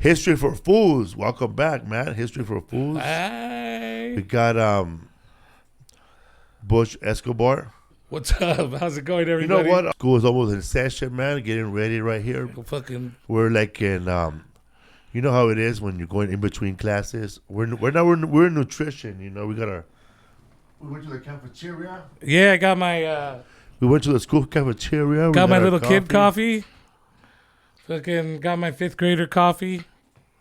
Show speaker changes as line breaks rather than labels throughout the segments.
History for Fools. Welcome back, man. History for Fools.
Hey.
We got Butch Escobar.
What's up? How's it going, everybody?
You know what? School is almost in session, man. Getting ready right here. We're like in, you know how it is when you're going in between classes. We're in nutrition. You know, we went to the cafeteria.
Yeah, I got my.
We went to the school cafeteria.
Got my little kid coffee. Fucking got my 5th grader coffee.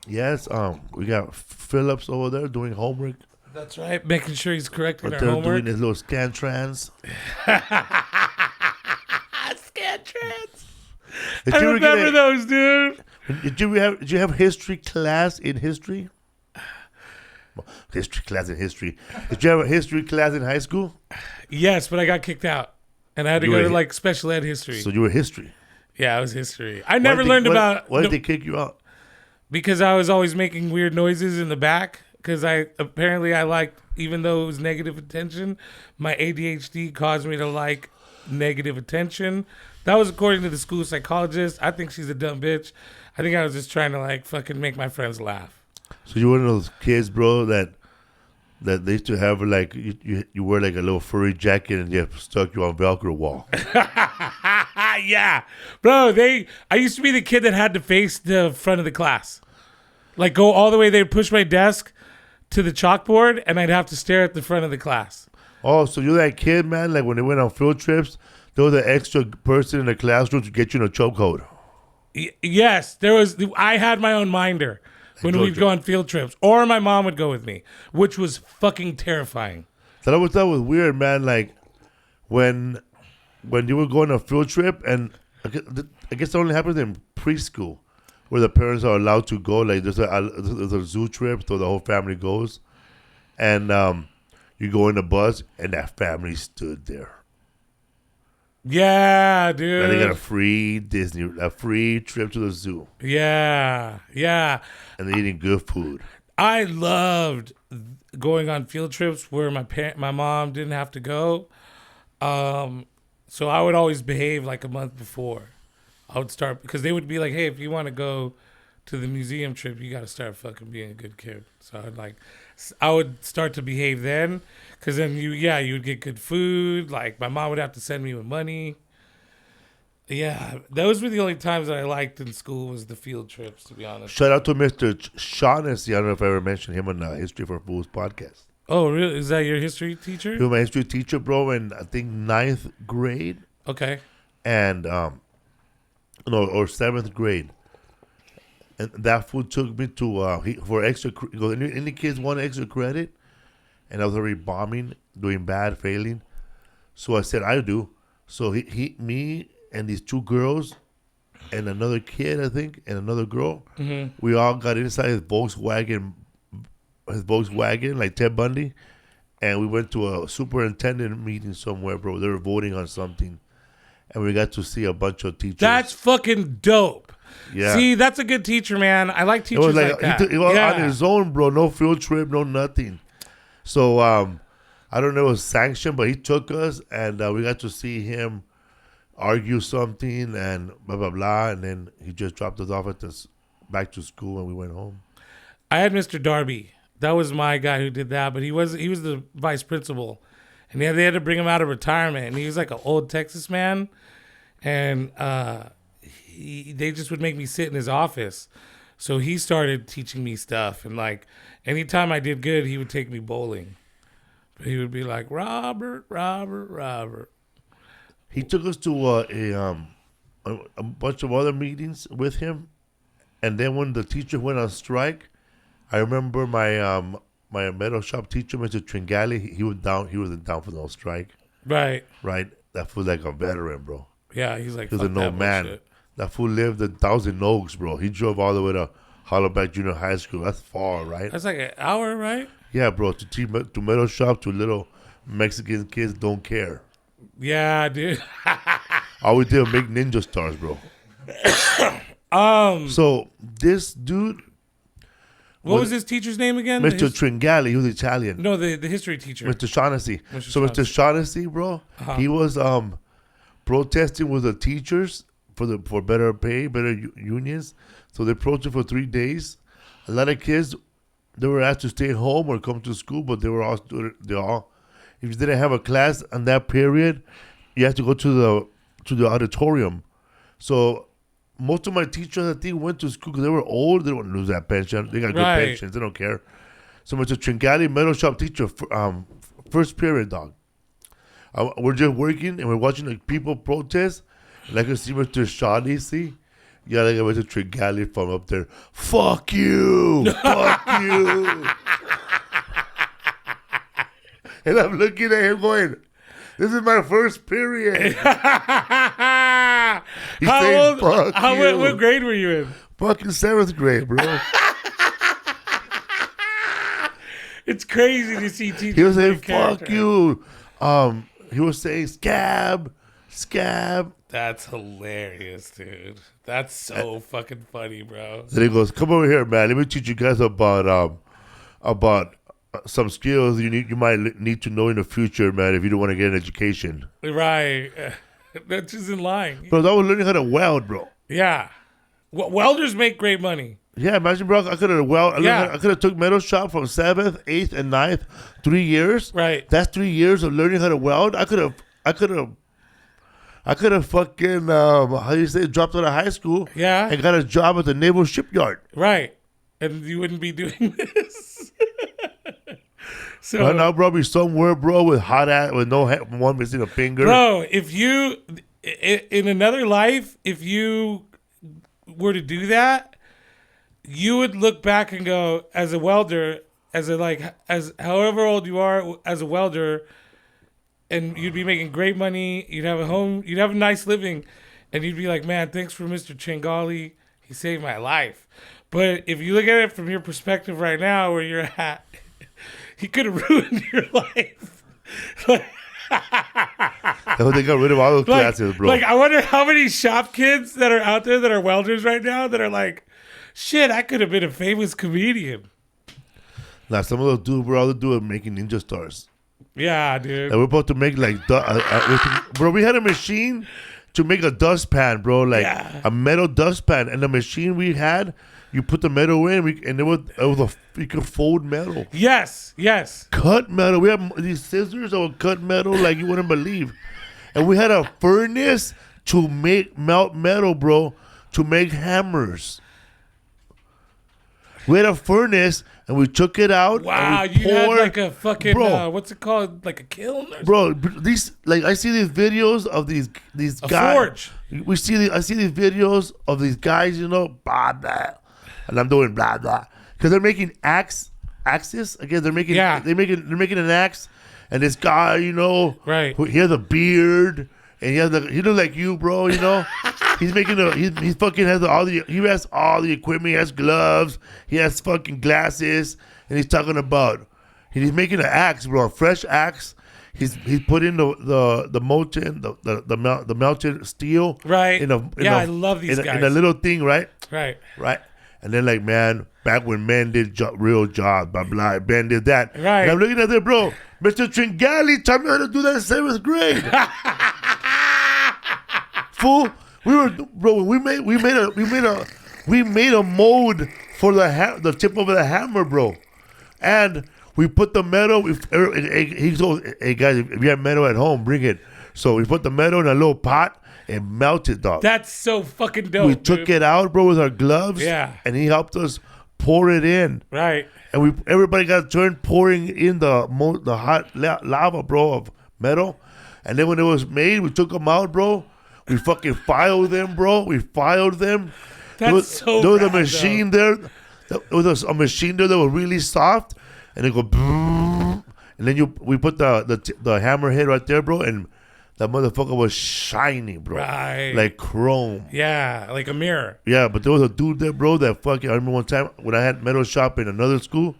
Yes. We got Phillips over there doing homework.
That's right. Making sure he's correcting our
they're
homework.
Doing his little Scantrans.
Scantrans. I remember those, dude.
Did you have history class in history? History class in history. Did you have a history class in high school?
Yes, but I got kicked out. And I had to go to like special ed history.
So you were history?
Yeah, I was history. I never learned about...
Why did they kick you out?
Because I was always making weird noises in the back. Because I liked, even though it was negative attention, my ADHD caused me to like negative attention. That was according to the school psychologist. I think she's a dumb bitch. I think I was just trying to like fucking make my friends laugh.
So you're one of those kids, bro, that they used to have like you wear like a little furry jacket and they stuck you on Velcro wall.
Yeah, bro. I used to be the kid that had to face the front of the class, like go all the way. They'd push my desk to the chalkboard, and I'd have to stare at the front of the class.
Oh, so you're that kid, man. Like when they went on field trips, there was an extra person in the classroom to get you in a chokehold.
Yes, there was. I had my own minder when we'd go on field trips, or my mom would go with me, which was fucking terrifying.
So I always thought it was weird, man. Like when you were going on a field trip, and I guess it only happens in preschool, where the parents are allowed to go. Like there's a zoo trip, so the whole family goes, and you go in the bus, and that family stood there.
Yeah, dude.
And they got a free trip to the zoo.
Yeah.
And they're eating good food.
I loved going on field trips where my mom didn't have to go. So I would always behave like a month before. I would start, because they would be like, hey, if you want to go to the museum trip, you got to start fucking being a good kid. So I would start to behave then, because then you would get good food. Like my mom would have to send me with money. Yeah, those were the only times that I liked in school, was the field trips, to be honest.
Shout out to Mr. Shaughnessy. I don't know if I ever mentioned him on the History for Fools podcast.
Oh, really? Is that your history teacher?
He was my history teacher, bro, in I think 9th grade.
Okay.
And or 7th grade. And that fool took me to for extra. Any kids want extra credit? And I was already bombing, doing bad, failing. So I said I do. So me and these 2 girls and another kid, I think, and another girl. Mm-hmm. We all got inside his Volkswagen, like Ted Bundy, and we went to a superintendent meeting somewhere, bro. They were voting on something, and we got to see a bunch of teachers.
That's fucking dope.
Yeah.
See, that's a good teacher, man. I like teachers like that.
He was on his own, bro. No field trip, no nothing. So I don't know if it was sanctioned, but he took us, and we got to see him argue something and blah, blah, blah. And then he just dropped us off back to school, and we went home.
I had Mr. Darby. That was my guy who did that, but he was the vice principal. And they had to bring him out of retirement. And he was like an old Texas man. And they just would make me sit in his office. So he started teaching me stuff. And like anytime I did good, he would take me bowling. But he would be like, Robert.
He took us to a bunch of other meetings with him. And then when the teacher went on strike, I remember my metal shop teacher, Mr. Tringali, he wasn't down for no strike.
Right.
That fool's like a veteran, bro.
Yeah, he's like,
he was an old man.
Bullshit.
That fool lived in Thousand Oaks, bro. He drove all the way to Hollaback Junior High School. That's far, right?
That's like an hour, right?
Yeah, bro. To metal shop to little Mexican kids don't care.
Yeah, dude.
All we did was make ninja stars, bro. So this dude.
What was his teacher's name again?
Mr. Tringali. He was Italian.
No, the history teacher.
Mr. Shaughnessy. Mr. Shaughnessy, bro, he was protesting with the teachers for better pay, better unions. So they approached it for 3 days. A lot of kids, they were asked to stay home or come to school, but if you didn't have a class on that period, you had to go to the auditorium. So most of my teachers, I think, went to school because they were old. They don't lose that pension. They got good pensions. They don't care. So Mr. Tringali, metal shop teacher, first period, dog. We're just working and we're watching like people protest. And I can see Mr. Shawnee, see? Yeah, like Mr. Tringali from up there. Fuck you! Fuck you! And I'm looking at him going, this is my first period. He's saying, fuck you.
What grade were you in?
Fucking 7th grade, bro.
It's crazy to see teachers.
He was saying, fuck you. He was saying, scab.
That's hilarious, dude. That's so fucking funny, bro.
Then he goes, come over here, man. Let me teach you guys about some skills you might need to know in the future, man, if you don't want to get an education.
Right. That's just in line.
Bro, I was learning how to weld, bro.
Yeah. Welders make great money.
Yeah, imagine, bro. I could have took metal shop from 7th, 8th, and 9th, 3 years.
Right.
That's 3 years of learning how to weld. I could have fucking how do you say, dropped out of high school.
Yeah.
And got a job at the naval shipyard.
Right. And you wouldn't be doing this. So
Right now, bro, be somewhere, bro, with hot ass, with no one missing a finger.
Bro, if you in another life, if you were to do that, you would look back and go, as a welder, as however old you are as a welder, and you'd be making great money, you'd have a home, you'd have a nice living, and you'd be like, man, thanks for Mr. Chingali, he saved my life. But if you look at it from your perspective right now, where you're at, he could have ruined your life.
They got rid of all those classes, bro.
Like, I wonder how many shop kids that are out there that are welders right now that are like, shit, I could have been a famous comedian.
Now, some of those dudes, bro, all they do is making ninja stars.
Yeah, dude.
And we're about to make like, bro, we had a machine to make a dustpan, bro, like a metal dustpan. And the machine we had, you put the metal in, you could fold metal.
Yes.
Cut metal. We have these scissors that would cut metal like you wouldn't believe. And we had a furnace to melt metal, bro, to make hammers. We had a furnace and we took it out.
Wow, you had like a fucking what's it called? Like a kiln?
Bro, these, like, I see these videos of these guys.
Forge.
I see these videos of these guys, you know, blah blah, and I'm doing blah blah because they're making axes. Again, they're making an axe, and this guy, you know,
right?
He has a beard. And he looks like you, bro. You know, he's making he fucking has all the equipment. He has gloves. He has fucking glasses, and he's talking about he's making an axe, bro, a fresh axe. He's put in the molten the melted steel,
right? I love these guys
in a little thing, right.
Right.
And then, like, man, back when men did real jobs, blah blah, Ben did that.
Right.
And I'm looking at there, bro. Mr. Tringali taught me how to do that in 7th grade. Fool, we made a mold for the tip of the hammer, bro, and we put the metal. He goes, hey guys, if you have metal at home, bring it. So we put the metal in a little pot and melted, dog.
That's so fucking dope.
We took it out, bro, with our gloves.
Yeah,
and he helped us pour it in.
Right.
And everybody got a turn pouring in the hot lava, bro, of metal. And then when it was made, we took them out, bro. We fucking filed them, bro. We filed them. There was a machine there. There was a machine there that was really soft, and it go, and then we put the hammerhead right there, bro, and that motherfucker was shiny, bro,
right,
like chrome.
Yeah, like a mirror.
Yeah, but there was a dude there, bro, that fucking. I remember one time when I had metal shop in another school,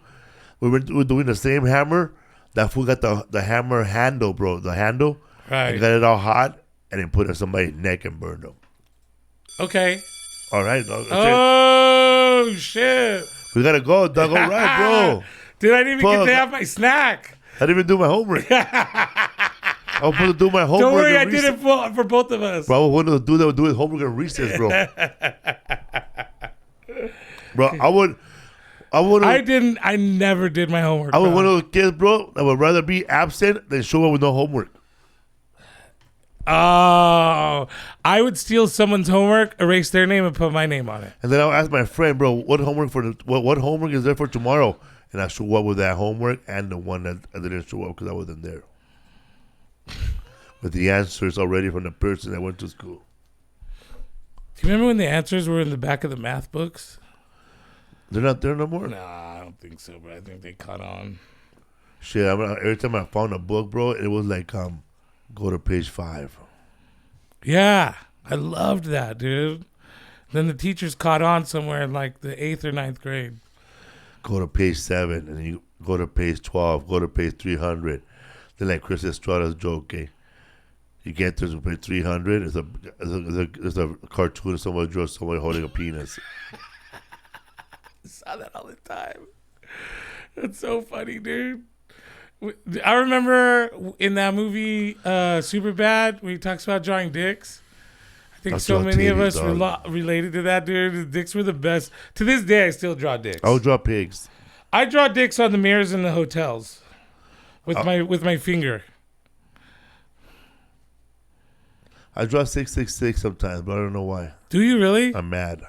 we were doing the same hammer. That fool got the hammer handle, bro, the handle.
Right.
And got it all hot. And then put it on somebody's neck and burned them.
Okay.
All right.
Oh, shit.
We got to go, dog. All right, bro.
Dude, I didn't even get to have my snack.
I didn't even do my homework. I was supposed to do my homework.
Don't worry, I did it for both of us.
Bro, I was one of the dudes that would do his homework at recess, bro. bro.
I never did my homework.
I was
bro.
one of those kids, bro, that would rather be absent than show up with no homework.
Oh, I would steal someone's homework, erase their name, and put my name on it.
And then I'll ask my friend, bro, what homework is there for tomorrow? And I show up with that homework and the one that I didn't show up because I wasn't there. With the answers already from the person that went to school.
Do you remember when the answers were in the back of the math books?
They're not there no more?
Nah, I don't think so, but I think they caught on.
Shit, every time I found a book, bro, it was like, go to page 5.
Yeah, I loved that, dude. Then the teachers caught on somewhere in like the 8th or 9th grade.
Go to page 7, and you go to page 12, go to page 300. Then like Chris Estrada's joke, okay? You get to page 300, there's a cartoon of someone draws someone holding a penis.
I saw that all the time. That's so funny, dude. I remember in that movie, Superbad, where he talks about drawing dicks. I think so many of us related to that, dude. The dicks were the best. To this day, I still draw dicks.
I would draw pigs.
I draw dicks on the mirrors in the hotels with my finger.
I draw 666 sometimes, but I don't know why.
Do you really?
I'm mad.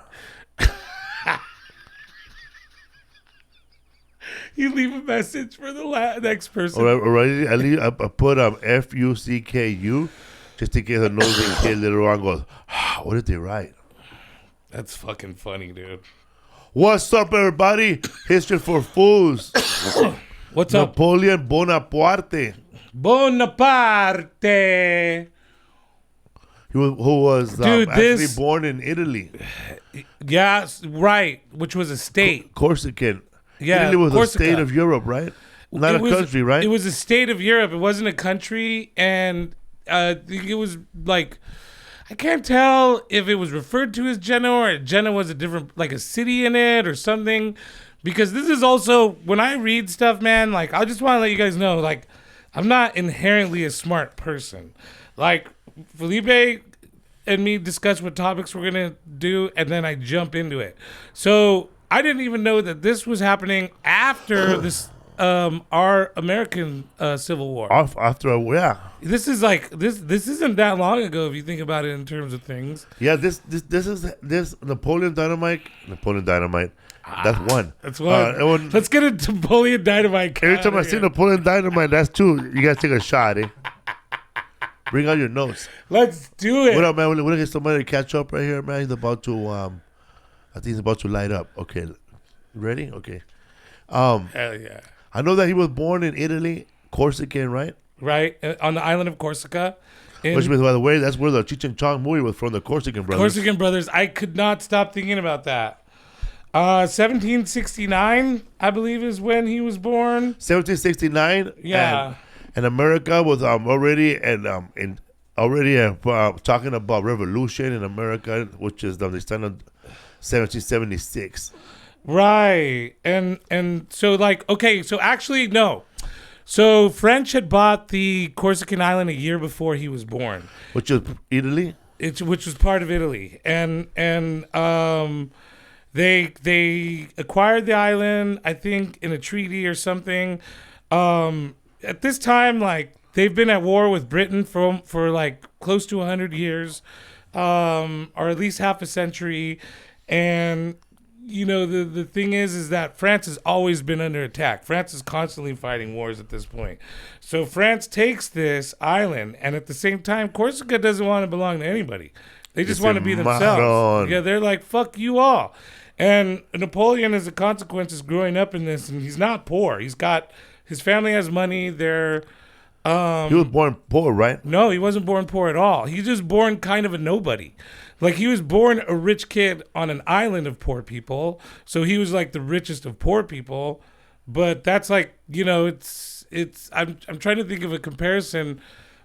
You leave a message for the next person.
Already, I put FUCKU just in case a nosy kid later on goes, what did they write?
That's fucking funny, dude.
What's up, everybody? History for Foos.
What's up?
Napoleon Bonaparte.
Bonaparte.
Who was actually born in Italy.
Yeah, right. Which was a state.
Corsican.
Yeah,
Italy was
Corsica.
a state of Europe, right? Not a country, right?
It was a state of Europe. It wasn't a country, and it was like, I can't tell if it was referred to as Genoa or Genoa was a different, like a city in it or something. Because this is also, when I read stuff, man, like, I just want to let you guys know, like, I'm not inherently a smart person. Like, Felipe and me discuss what topics we're going to do, and then I jump into it. So I didn't even know that this was happening after this, our American Civil War.
Yeah.
This is like this isn't that long ago if you think about it in terms of things.
Yeah, this is Napoleon Dynamite. That's one.
That's one. Let's get into Napoleon Dynamite.
Every time I see Napoleon Dynamite, that's two. You guys take a shot, eh? Bring out your notes.
Let's do it.
What up, man? We're gonna get somebody to catch up right here, man. He's about to I think he's about to light up. Okay. Ready? Okay.
Hell yeah.
I know that he was born in Italy, Corsican, right?
Right. On the island of Corsica.
Which means, by the way, that's where the Cheech and Chong movie was from, the Corsican Brothers.
Corsican Brothers. I could not stop thinking about that. 1769, I believe, is when he was born.
1769.
Yeah.
And America was already talking about revolution in America, which is they stand on 1776.
Right. And so like, okay, so actually no. So French had bought the Corsican island a year before he was born.
Which is Italy?
Which was part of Italy. And they acquired the island, I think, in a treaty or something. At this time, like, they've been at war with Britain for like close to 100 years, or at least half a century. And, you know, the thing is that France has always been under attack. France is constantly fighting wars at this point. So France takes this island, and at the same time, Corsica doesn't want to belong to anybody. They just want to be themselves. Yeah, they're like, fuck you all. And Napoleon, as a consequence, is growing up in this, and he's not poor. His family has money. They're
he was born poor, right?
No, he wasn't born poor at all. He's just born kind of a nobody. Like, he was born a rich kid on an island of poor people. So he was like the richest of poor people. But that's like, you know, I'm trying to think of a comparison,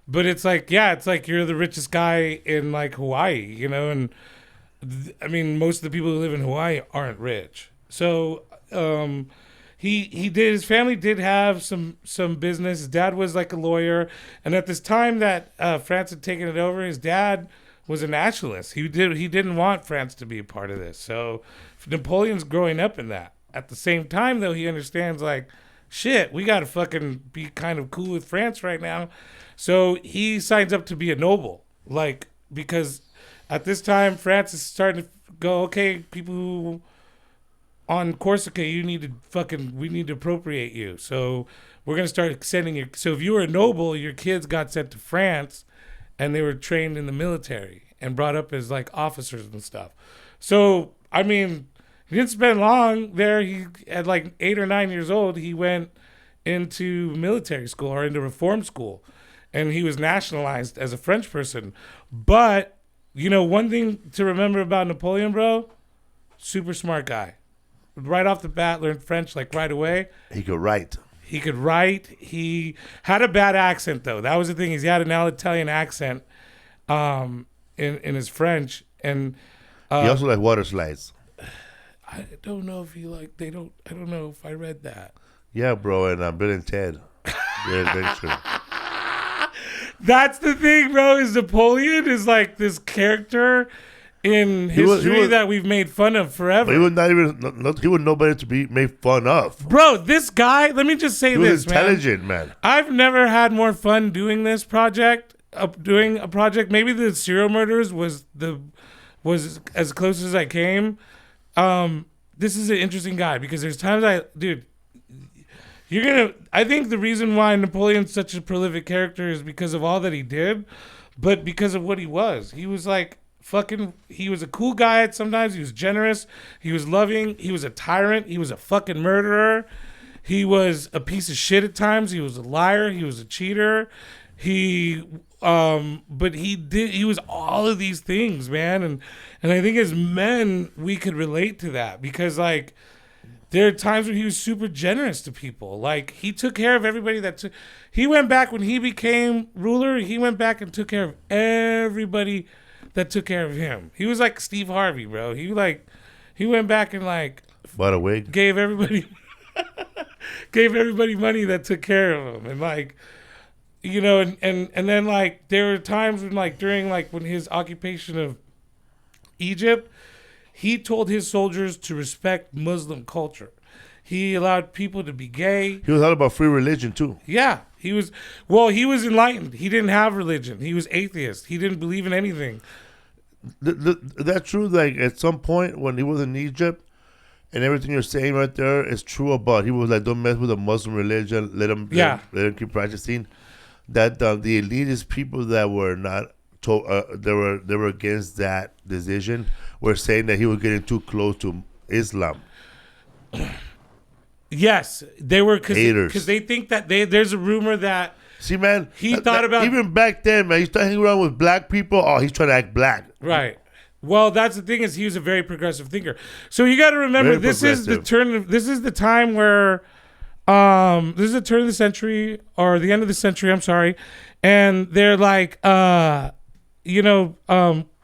but it's like, yeah, it's like you're the richest guy in like Hawaii, you know, and I mean, most of the people who live in Hawaii aren't rich. So, his family did have some business. His dad was like a lawyer. And at this time that France had taken it over, his dad was a nationalist. He didn't want France to be a part of this. So Napoleon's growing up in that. At the same time, though, he understands like, shit, we gotta fucking be kind of cool with France right now. So he signs up to be a noble, like, because at this time France is starting to go, okay, people who on Corsica, we need to appropriate you. So we're gonna start sending you. So if you were a noble, your kids got sent to France, and they were trained in the military and brought up as like officers and stuff. So I mean, he didn't spend long there. He at like 8 or 9 years old, he went into military school or into reform school, and he was nationalized as a French person. But you know, one thing to remember about Napoleon, bro, super smart guy. Right off the bat, learned French like right away.
He could write.
He had a bad accent though. That was the thing. He had an Italian accent in his French, and
he also liked water slides.
I don't know if I don't know if I read that.
Yeah, bro, and Bill and Ted, Their Adventure.
That's the thing, bro. Is Napoleon is like this character in history that we've made fun of forever.
But he was not even. He was nobody to be made fun of.
Bro, this guy. Let me just say
he
this,
was intelligent, man.
I've never had more fun doing this project. Doing a project. Maybe the serial murders was as close as I came. This is an interesting guy because there's times I think the reason why Napoleon's such a prolific character is because of all that he did, but because of what he was. He was like he was a cool guy sometimes. He was generous. He was loving. He was a tyrant. He was a fucking murderer. He was a piece of shit at times. He was a liar. He was a cheater. But he was all of these things, man. And I think as men, we could relate to that because like, there are times where he was super generous to people. Like he took care of everybody he went back when he became ruler. He went back and took care of everybody that took care of him. He was like Steve Harvey, bro. He went back and like
bought a wig,
gave everybody money that took care of him, and like, you know, and then like there were times when like during like when his occupation of Egypt, he told his soldiers to respect Muslim culture. He allowed people to be gay.
He was all about free religion too.
Yeah, he was enlightened. He didn't have religion. He was atheist. He didn't believe in anything.
That's true. Like at some point when he was in Egypt, and everything you're saying right there is true about. He was like, don't mess with the Muslim religion. Let him keep practicing. That the elitist people that were not they were against that decision were saying that he was getting too close to Islam.
Yes, they were
haters
because they think that there's a rumor that.
See, man,
he thought about
even back then, man. He started hanging around with black people. Oh, he's trying to act black.
Right. Well, that's the thing is he was a very progressive thinker. So you got to remember this is the time where this is the turn of the century or the end of the century. I'm sorry, and they're like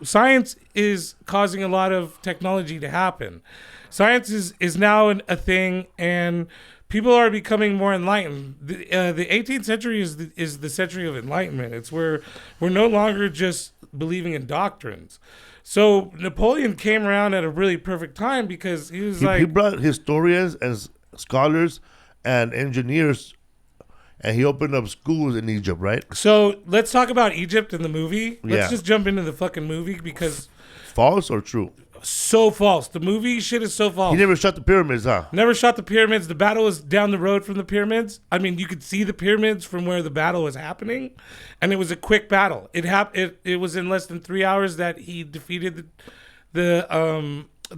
science is causing a lot of technology to happen. Science is now a thing, and people are becoming more enlightened. The 18th century is the century of enlightenment. It's where we're no longer just believing in doctrines. So Napoleon came around at a really perfect time because he
brought historians and scholars and engineers, and he opened up schools in Egypt, right?
So let's talk about Egypt in the movie. Let's
Yeah.
just jump into the fucking movie because
False or true?
so false. The movie shit is so false.
He never shot the pyramids, huh?
Never shot the pyramids. The battle was down the road from the pyramids. I mean, you could see the pyramids from where the battle was happening, and it was a quick battle. It was in less than 3 hours that he defeated the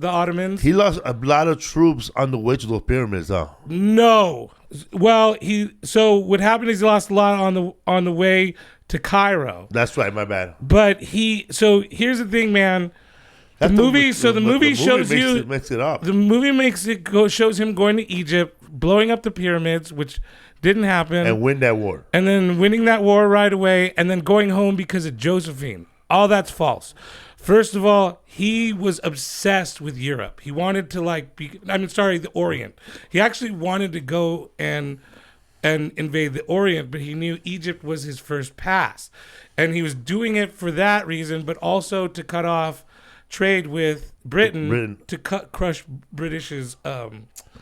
Ottomans.
He lost a lot of troops on the way to those pyramids, huh?
No. Well, so what happened is he lost a lot on the way to Cairo.
That's right, my bad.
But so here's the thing, man. The movie shows you
makes it up.
The movie shows him going to Egypt, blowing up the pyramids, which didn't happen,
and win that war.
and then winning that war right away, and then going home because of Josephine. All that's false. First of all, he was obsessed with Europe. He wanted to the Orient. He actually wanted to go and and invade the Orient, but he knew Egypt was his first pass. And he was doing it for that reason, but also to cut off trade with Britain. To crush British's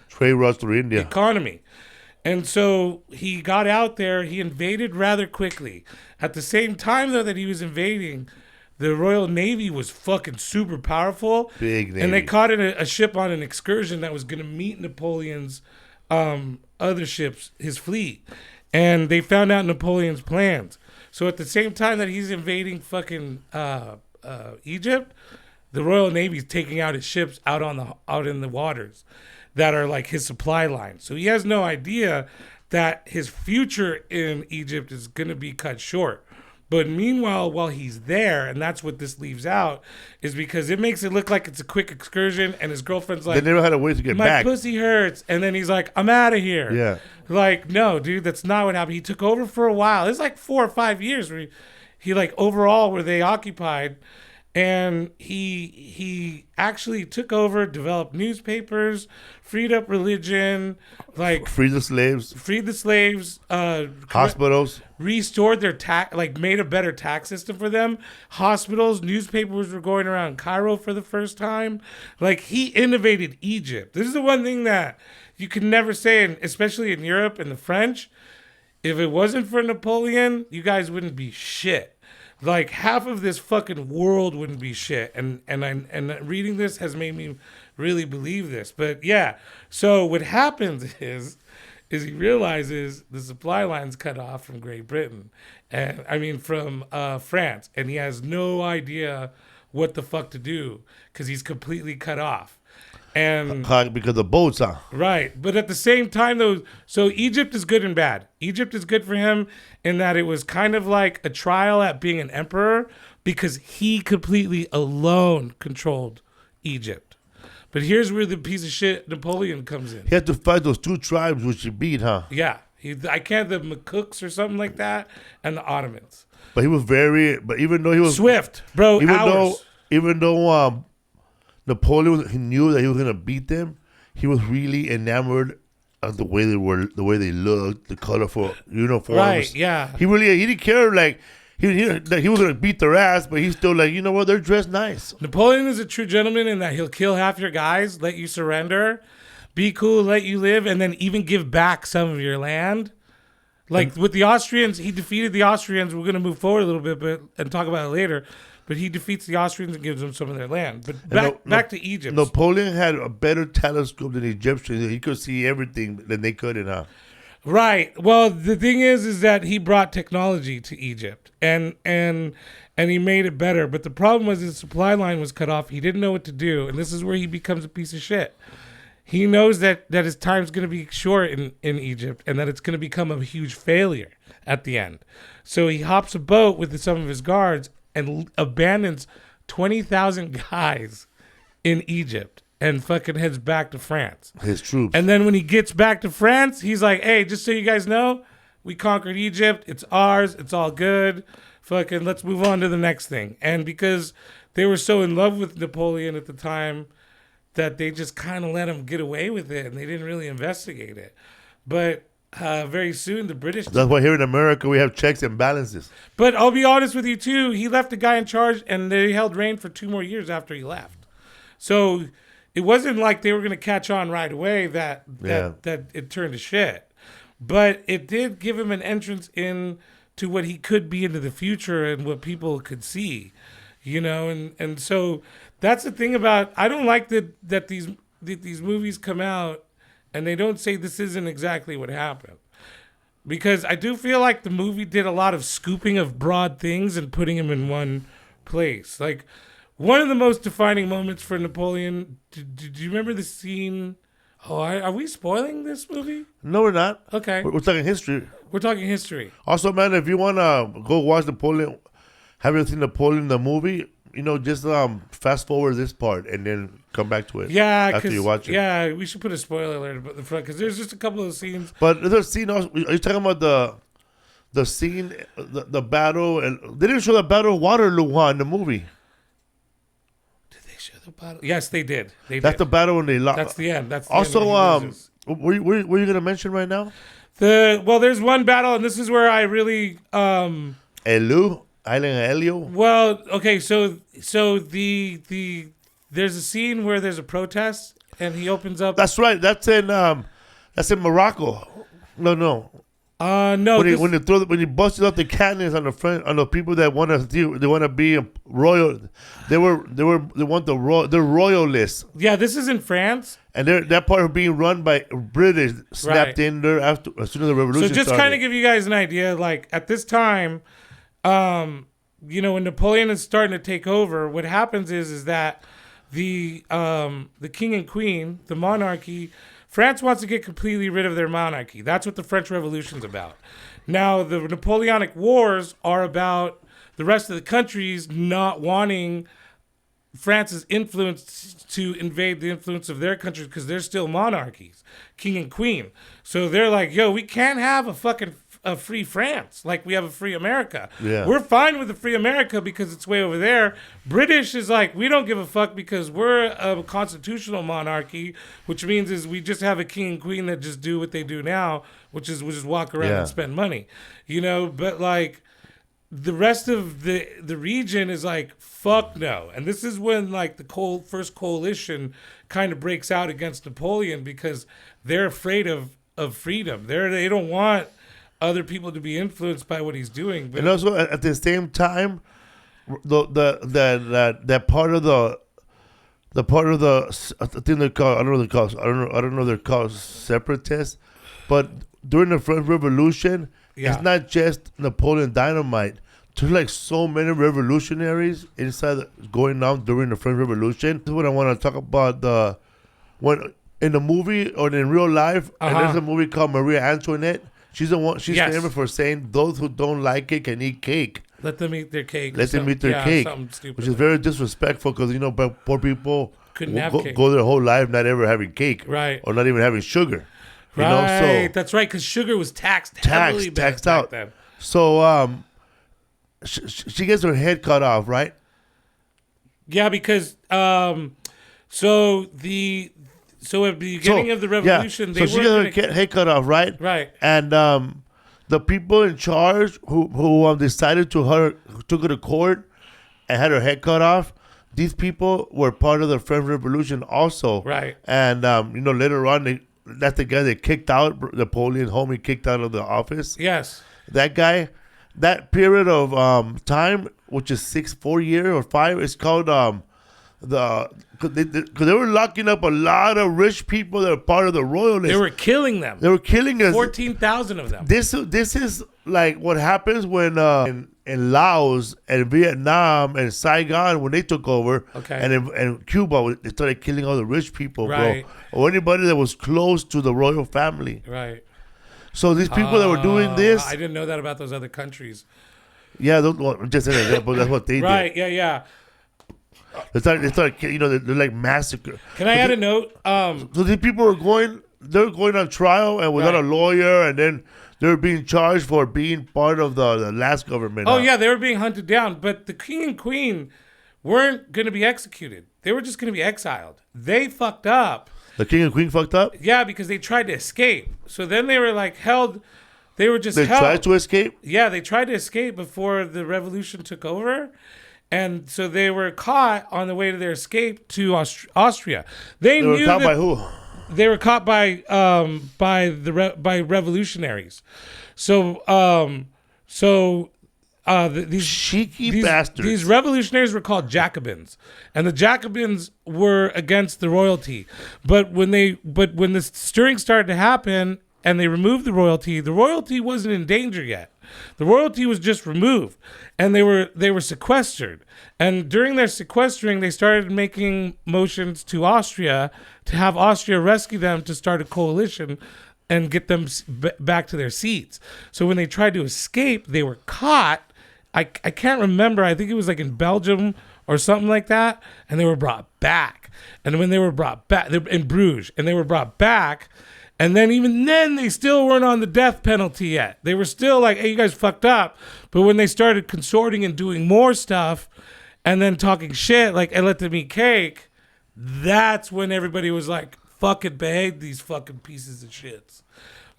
trade routes through India
economy. And so he got out there, he invaded rather quickly. At the same time, though, that he was invading, the Royal Navy was fucking super powerful.
Big Navy.
And they caught a ship on an excursion that was going to meet Napoleon's other ships, his fleet. And they found out Napoleon's plans. So at the same time that he's invading fucking Egypt, the Royal Navy's taking out his ships out in the waters that are like his supply line. So he has no idea that his future in Egypt is going to be cut short. But meanwhile, while he's there, and that's what this leaves out, is because it makes it look like it's a quick excursion, and his girlfriend's like,
they never had a way to get back.
My pussy hurts. And then he's like, I'm out of here.
Yeah.
Like, no, dude, that's not what happened. He took over for a while. It's like 4 or 5 years where he like overall were they occupied. And he actually took over, developed newspapers, freed up religion, like
freed the slaves, hospitals,
restored their tax, like made a better tax system for them. Hospitals, newspapers were going around Cairo for the first time. Like he innovated Egypt. This is the one thing that you can never say, and especially in Europe and the French. If it wasn't for Napoleon, you guys wouldn't be shit. Like half of this fucking world wouldn't be shit, and reading this has made me really believe this. But yeah, so what happens is he realizes the supply line's cut off from Great Britain, and I mean from France, and he has no idea what the fuck to do because he's completely cut off. And
because the boats are
right, but at the same time though, so Egypt is good and bad. Egypt is good for him in that it was kind of like a trial at being an emperor because he completely alone controlled Egypt. But here's where the piece of shit Napoleon comes in.
He had to fight those 2 tribes which he beat, huh?
Yeah, the McCooks or something like that, and the Ottomans.
But he was but even though he was
swift, bro.
Even though Napoleon, he knew that he was gonna beat them. He was really enamored of the way they were, the way they looked, the colorful uniforms.
Right? Yeah.
He didn't care. Like he was gonna beat their ass, but he's still like, you know what? They're dressed nice.
Napoleon is a true gentleman in that he'll kill half your guys, let you surrender, be cool, let you live, and then even give back some of your land. Like with the Austrians, he defeated the Austrians. We're gonna move forward a little bit, and talk about it later. But he defeats the Austrians and gives them some of their land. But back to Egypt.
Napoleon had a better telescope than the Egyptians. He could see everything than they couldn't, huh?
Right. Well, the thing is that he brought technology to Egypt and he made it better. But the problem was his supply line was cut off. He didn't know what to do. And this is where he becomes a piece of shit. He knows that his time's going to be short in Egypt and that it's going to become a huge failure at the end. So he hops a boat with some of his guards and abandons 20,000 guys in Egypt and fucking heads back to France.
His troops.
And then when he gets back to France, he's like, hey, just so you guys know, we conquered Egypt. It's ours. It's all good. Fucking let's move on to the next thing. And because they were so in love with Napoleon at the time that they just kind of let him get away with it and they didn't really investigate it. But very soon the British.
That's why here in America we have checks and balances.
But I'll be honest with you too. He left the guy in charge, and they held reign for 2 more years after he left. So it wasn't like they were going to catch on right away that it turned to shit. But it did give him an entrance in to what he could be into the future and what people could see, you know. And so that's the thing about. I don't like that these movies come out and they don't say this isn't exactly what happened. Because I do feel like the movie did a lot of scooping of broad things and putting him in one place. Like, one of the most defining moments for Napoleon, did you remember the scene? Oh, are we spoiling this movie?
No, we're not.
Okay.
We're talking history.
We're talking history.
Also, man, if you want to go watch Napoleon, haven't seen Napoleon the movie, you know, just fast forward this part and then come back to it.
Yeah,
after you watch it.
Yeah, we should put a spoiler alert at the front because there's just a couple of scenes.
But there's a scene also. Are you talking about the scene, the battle? And they didn't show the battle of Waterloo in the movie.
Did they show the battle? Yes, they did.
That's the battle when they lost.
That's the end. That's the
also.
end
What are you gonna mention right now?
There's one battle, and this is where I really
Elu, Island of Elio.
well, okay, so the there's a scene where there's a protest, and he opens up.
That's right. That's in Morocco. No.
No,
When he busted up the cannons on the people that want to be royal, they're royalists.
Yeah, this is in France.
And that part of being run by British snapped in there as soon as the revolution
So just
started.
kind of give you guys an idea, like at this time, when Napoleon is starting to take over, what happens is that the king and queen, the monarchy, France wants to get completely rid of their monarchy. That's what the French Revolution's about. Now, the Napoleonic Wars are about the rest of the countries not wanting France's influence to invade the influence of their countries because they're still monarchies, king and queen. So they're like, yo, we can't have a free France like we have a free America.
Yeah.
We're fine with the free America because it's way over there. British is like, we don't give a fuck because we're a constitutional monarchy, which means is we just have a king and queen that just do what they do now, which is we just walk around and spend money, but like the rest of the region is like, fuck no. And this is when like the first coalition kind of breaks out against Napoleon because they're afraid of freedom. They don't want other people to be influenced by what he's doing. But
and also at the same time, that part of the I think they're called, I don't know they're called separatists, but during the French Revolution, it's not just Napoleon Dynamite. There's like so many revolutionaries going on during the French Revolution. This is what I want to talk about. When in the movie or in real life, and there's a movie called Maria Antoinette. She's the one. She's famous for saying those who don't like it can eat cake.
Let them eat their cake.
Let them eat their cake, which is very disrespectful because poor people
couldn't have cake.
Go their whole life not ever having cake,
right,
or not even having sugar.
Right, that's right, because sugar was taxed out. Then.
So she gets her head cut off, right?
Yeah, because so at the beginning of the revolution,
she gets her head cut off, right?
Right.
And the people in charge who decided took her to court and had her head cut off. These people were part of the French Revolution also,
right?
And later on, that's the guy that kicked out Napoleon's homie, kicked out of the office.
Yes,
that guy. That period of time, which is 4 years or 5, is called because they were locking up a lot of rich people that are part of the royalists.
They were killing them. 14,000 of them.
This is like what happens when in Laos and Vietnam and Saigon when they took over, and in Cuba they started killing all the rich people,
right,
bro, or anybody that was close to the royal family,
right.
So these people that were doing this,
I didn't know that about those other countries.
Yeah, just an example. That's what they did.
Right? Yeah.
They started, they're like massacre.
Can I add a note?
So these people they're going on trial and without a lawyer, and then they're being charged for being part of the last government.
Oh yeah, they were being hunted down, but the king and queen weren't going to be executed. They were just going to be exiled. They fucked up.
The king and queen fucked up?
Yeah, because they tried to escape. So then they were like held. They were just
held. They tried to escape?
Yeah, they tried to escape before the revolution took over. And so they were caught on the way to their escape to Austria. They
were caught by who?
They were caught by revolutionaries. These
cheeky bastards.
These revolutionaries were called Jacobins, and the Jacobins were against the royalty. But when the stirring started to happen and they removed the royalty wasn't in danger yet. The royalty was just removed, and they were sequestered. And during their sequestering, they started making motions to Austria to have Austria rescue them to start a coalition and get them back to their seats. So when they tried to escape, they were caught. I can't remember. I think it was like in Belgium or something like that. And they were brought back. And when they were brought back, they're in Bruges, and they were brought back. And then even then, they still weren't on the death penalty yet. They were still like, hey, you guys fucked up. But when they started consorting and doing more stuff and then talking shit, like, and let them eat cake, that's when everybody was like, fucking behave these fucking pieces of shits.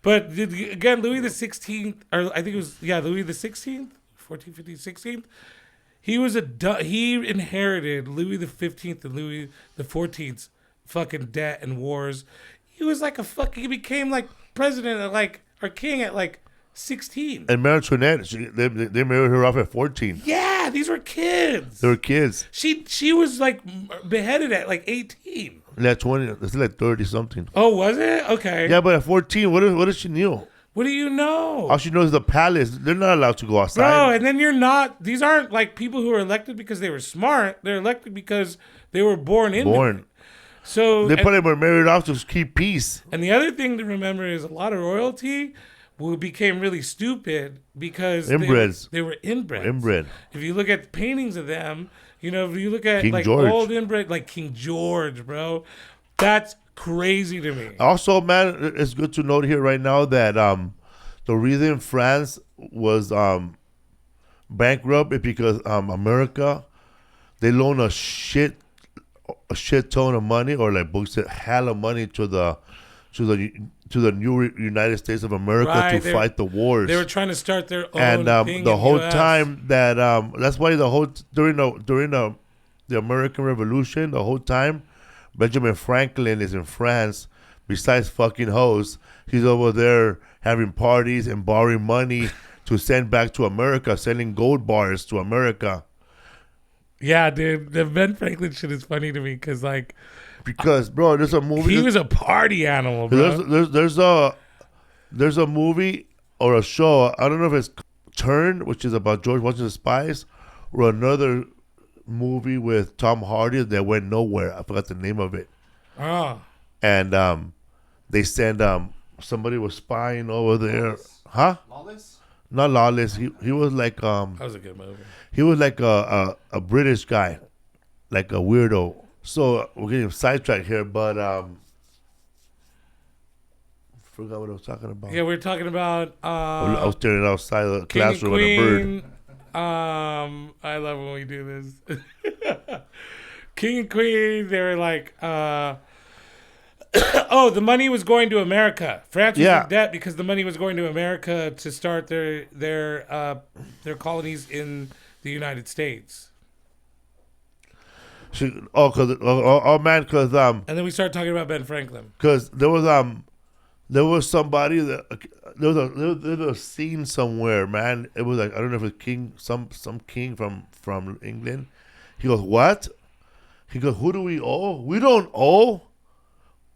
But again, Louis the 16th, or I think it was Louis the 16th, 14, 15, 16th. He was he inherited Louis the 15th and Louis the 14th's fucking debt and wars. He was like he became like president at like or king at like 16.
And Mary Antoinette, they married her off at 14.
Yeah, these were kids.
They were kids.
She was like beheaded at like 18.
At 20, it's like 30 something.
Oh, was it? Okay.
Yeah, but at 14, what does she know?
What do you know?
All she knows is the palace. They're not allowed to go outside.
Bro, and then these aren't like people who are elected because they were smart. They're elected because they were born into it. So
they probably were married off to keep peace.
And the other thing to remember is a lot of royalty became really stupid because
inbreds.
They were inbred.
Inbred.
If you look at paintings of them, if you look at
King
like
George.
old inbred, like King George, bro, that's crazy to me.
Also, man, it's good to note here right now that the reason France was bankrupt is because America, they loan a shit ton of money, or like books that hell of money to the new United States of America to fight the wars.
They were trying to start their own thing
the whole
US.
time that that's why during the American Revolution, the whole time Benjamin Franklin is in France. Besides fucking hoes, he's over there having parties and borrowing money to send back to America, selling gold bars to America.
Yeah, dude, the Ben Franklin shit is funny to me because
bro, there's a movie.
He was a party animal, bro.
There's a movie or a show. I don't know if it's Turn, which is about George Washington's spies, or another movie with Tom Hardy that went nowhere. I forgot the name of it.
Oh.
And they send somebody was spying over there.
Lawless?
Huh?
Lawless?
Not Lawless. He was like
That was a good movie.
he was like a British guy, like a weirdo. So we're getting sidetracked here, but forgot what I was talking about.
Yeah, we were talking about
I was standing outside the
King
classroom with a bird.
I love when we do this. King and Queen, they were like, oh, the money was going to America. France was in debt because the money was going to America to start their colonies in the United States.
And then
we started talking about Ben Franklin.
Because there was somebody that there was a scene somewhere, man. It was like, I don't know if it's king, some king from England. He goes, what? He goes, who do we owe? We don't owe.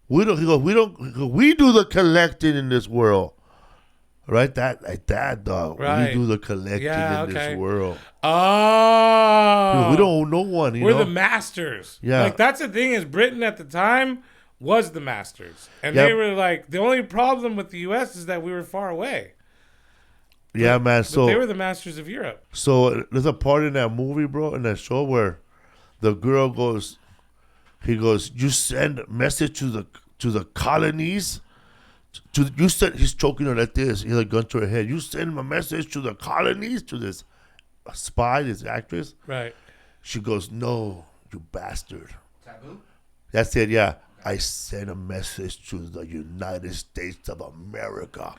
We don't. He goes, we do the collecting in this world. Right, like that, dog.
Right.
We do the collecting in this world.
Oh,
we don't owe no one.
We're the masters.
Yeah,
like that's the thing. Is Britain at the time was the masters, and they were like the only problem with the U.S. is that we were far away.
Yeah, man. So
they were the masters of Europe.
So there's a part in that movie, bro, in that show where the girl goes, he goes, you send a message to the colonies. He's choking her like this. He had a gun to her head. You send a message to the colonies, to this spy, this actress.
Right.
She goes, no, you bastard.
Taboo?
That's it, yeah. I sent a message to the United States of America.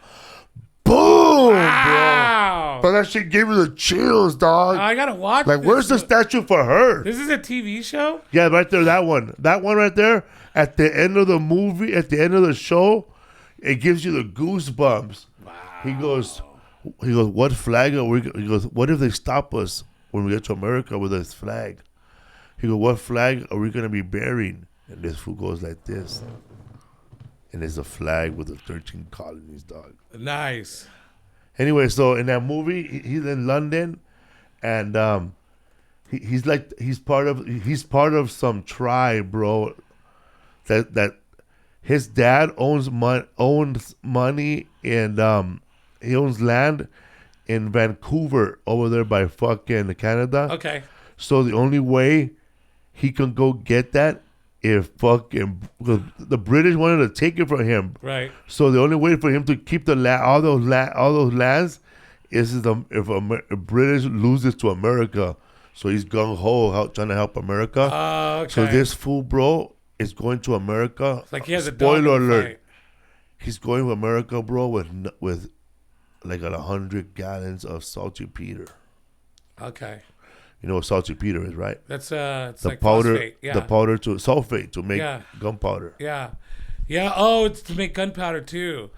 Boom,
wow.
Bro. But that shit gave me the chills, dog.
I gotta watch.
Like, where's the statue for her?
This is a TV show?
Yeah, right there, that one right there. At the end of the movie, at the end of the show, it gives you the goosebumps.
Wow.
He goes, what flag are we? He goes, what if they stop us when we get to America with this flag? He goes, what flag are we gonna be bearing? And this fool goes like this, and there's a flag with the 13 colonies, dog.
Nice.
Anyway, so in that movie, he's in London, and he's part of some tribe, bro. That his dad owns money, and he owns land in Vancouver over there by fucking Canada.
Okay.
So the only way he can go get that if fucking the British wanted to take it from him.
Right.
So the only way for him to keep the land, all those lands, is if British loses to America. So he's gung ho trying to help America.
Okay.
So this fool, bro, is going to America.
It's like he has a
spoiler
dog in the
alert.
fight.
He's going to America, bro, with like 100 gallons of saltpeter.
Okay.
You know what saltpeter is, right?
That's it's
The
like
powder,
phosphate. Yeah.
the powder to sulfate to make
Yeah.
gunpowder.
Yeah. Yeah. Oh, it's to make gunpowder too.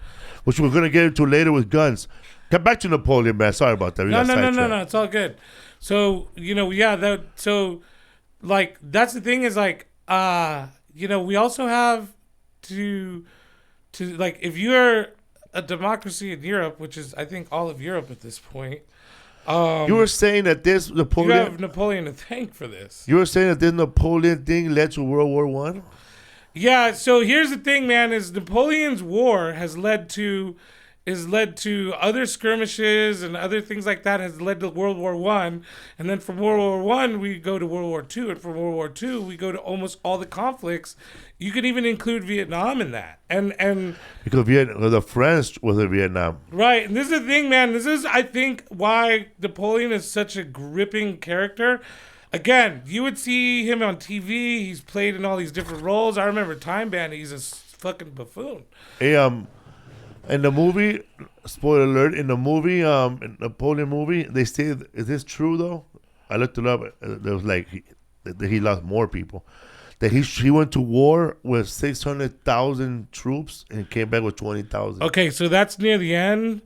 Which we're gonna get into later with guns. Come back to Napoleon, man. Sorry about that. We got sidetracked.
No. It's all good. So like that's the thing is like we also have to like if you're a democracy in Europe, which is I think all of Europe at this point.
You were saying that this Napoleon.
You have Napoleon to thank for this.
You were saying that this Napoleon thing led to World War One.
Yeah. So here's the thing, man: is Napoleon's war has led to other skirmishes and other things like that has led to World War One, and then from World War One we go to World War Two, and from World War Two we go to almost all the conflicts. You could even include Vietnam in that, and
because the French was in Vietnam,
right. And this is the thing, man. This is I think why Napoleon is such a gripping character. Again, you would see him on TV. He's played in all these different roles. I remember Time Bandit. He's a fucking buffoon.
In the movie, spoiler alert, in the movie, in Napoleon movie, they say, is this true though? I looked it up. There was like, he lost more people. That he went to war with 600,000 troops and came back with 20,000.
Okay, so that's near the end.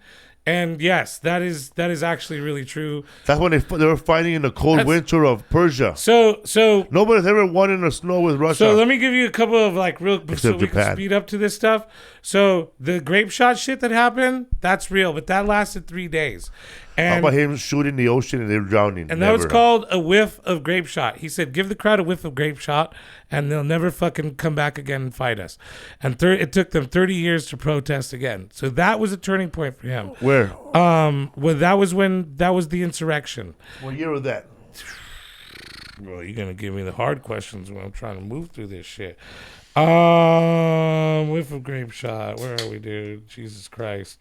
And yes, that is actually really true.
That's when they were fighting in the cold winter of Persia.
So
nobody's ever won in the snow with Russia.
So let me give you a couple of like real
Except
so we
Japan.
can speed up to this stuff. So the grape shot shit that happened, that's real, but that lasted 3 days. And
how about him shooting the ocean and they're drowning?
And that was called a whiff of grape shot. He said, give the crowd a whiff of grape shot and they'll never fucking come back again and fight us. And it took them 30 years to protest again. So that was a turning point for him.
Where?
Well, that was the insurrection.
What year was that?
Bro, you're going to give me the hard questions when I'm trying to move through this shit. Whiff of grape shot. Where are we, dude? Jesus Christ.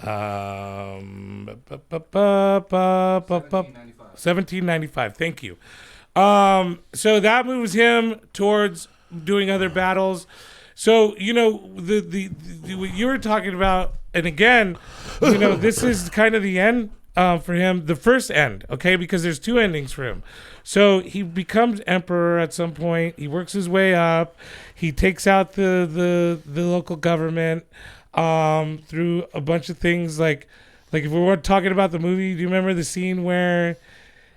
1795. Thank you. So that moves him towards doing other battles. So the what you were talking about, and again, this is kind of the end for him, the first end, okay, because there's two endings for him. So he becomes emperor at some point. He works his way up. He takes out the local government. Through a bunch of things like if we were talking about the movie, do you remember the scene where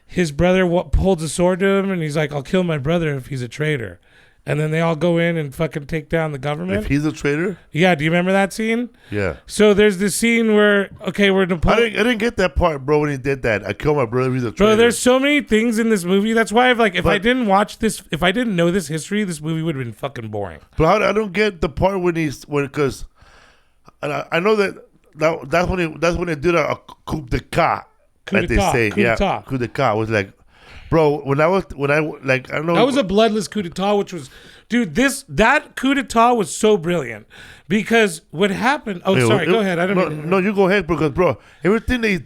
his brother holds a sword to him and he's like, I'll kill my brother if he's a traitor, and then they all go in and fucking take down the government?
If he's a traitor?
Yeah, do you remember that scene?
Yeah.
So there's this scene where Napoleon,
I didn't get that part, bro, when he did that. I killed my brother if he's a traitor.
Bro, there's so many things in this movie. That's why if I didn't know this history, this movie would have been fucking boring.
But I don't get the part because and I know that's when they did a coup d'etat. Coup d'etat was like, bro. When I don't know.
That was a bloodless coup d'etat, which was, dude. That coup d'etat was so brilliant because what happened. Oh, sorry. Go ahead.
No, you go ahead because, bro, everything they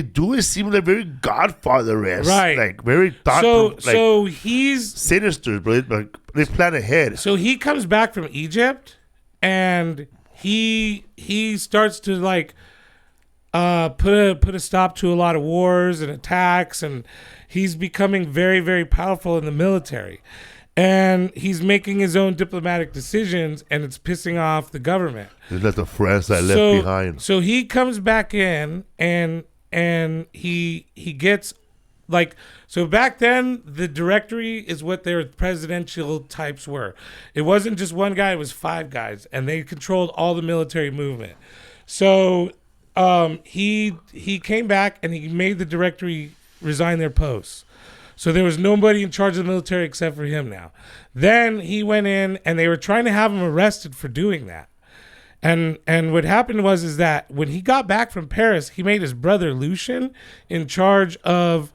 do it seems like very Godfather-esque,
right?
Like very thoughtful.
So he's
sinister, bro. Like they plan ahead.
So he comes back from Egypt and he starts to like put a stop to a lot of wars and attacks, and he's becoming very, very powerful in the military, and he's making his own diplomatic decisions, and it's pissing off the government.
It's like the France that left behind.
So he comes back in and he gets like, so back then the directory is what their presidential types were. It wasn't just one guy, it was 5 guys, and they controlled all the military movement. So he came back and he made the directory resign their posts. So there was nobody in charge of the military except for him now. Then he went in and they were trying to have him arrested for doing that. And what happened is that when he got back from Paris, he made his brother Lucian in charge of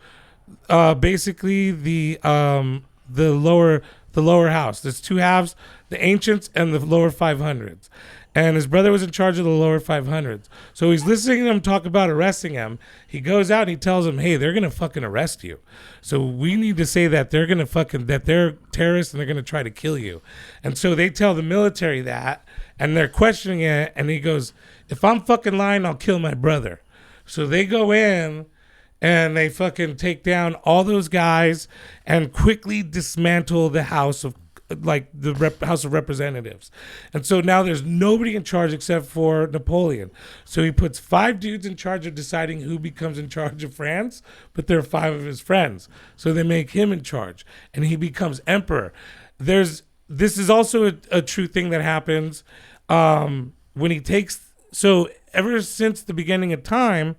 basically the lower house. There's 2 halves, the ancients and the lower 500s. and his brother was in charge of the lower 500s. So he's listening to them talk about arresting him. He goes out and he tells them, hey, they're going to fucking arrest you. So we need to say that they're going to that they're terrorists and they're going to try to kill you. And so they tell the military that, and they're questioning it. And he goes, if I'm fucking lying, I'll kill my brother. So they go in and they fucking take down all those guys and quickly dismantle the House of House of Representatives. And so now there's nobody in charge except for Napoleon. So he puts 5 dudes in charge of deciding who becomes in charge of France, but they're 5 of his friends. So they make him in charge and he becomes emperor. This is also a true thing that happens when he takes, so ever since the beginning of time,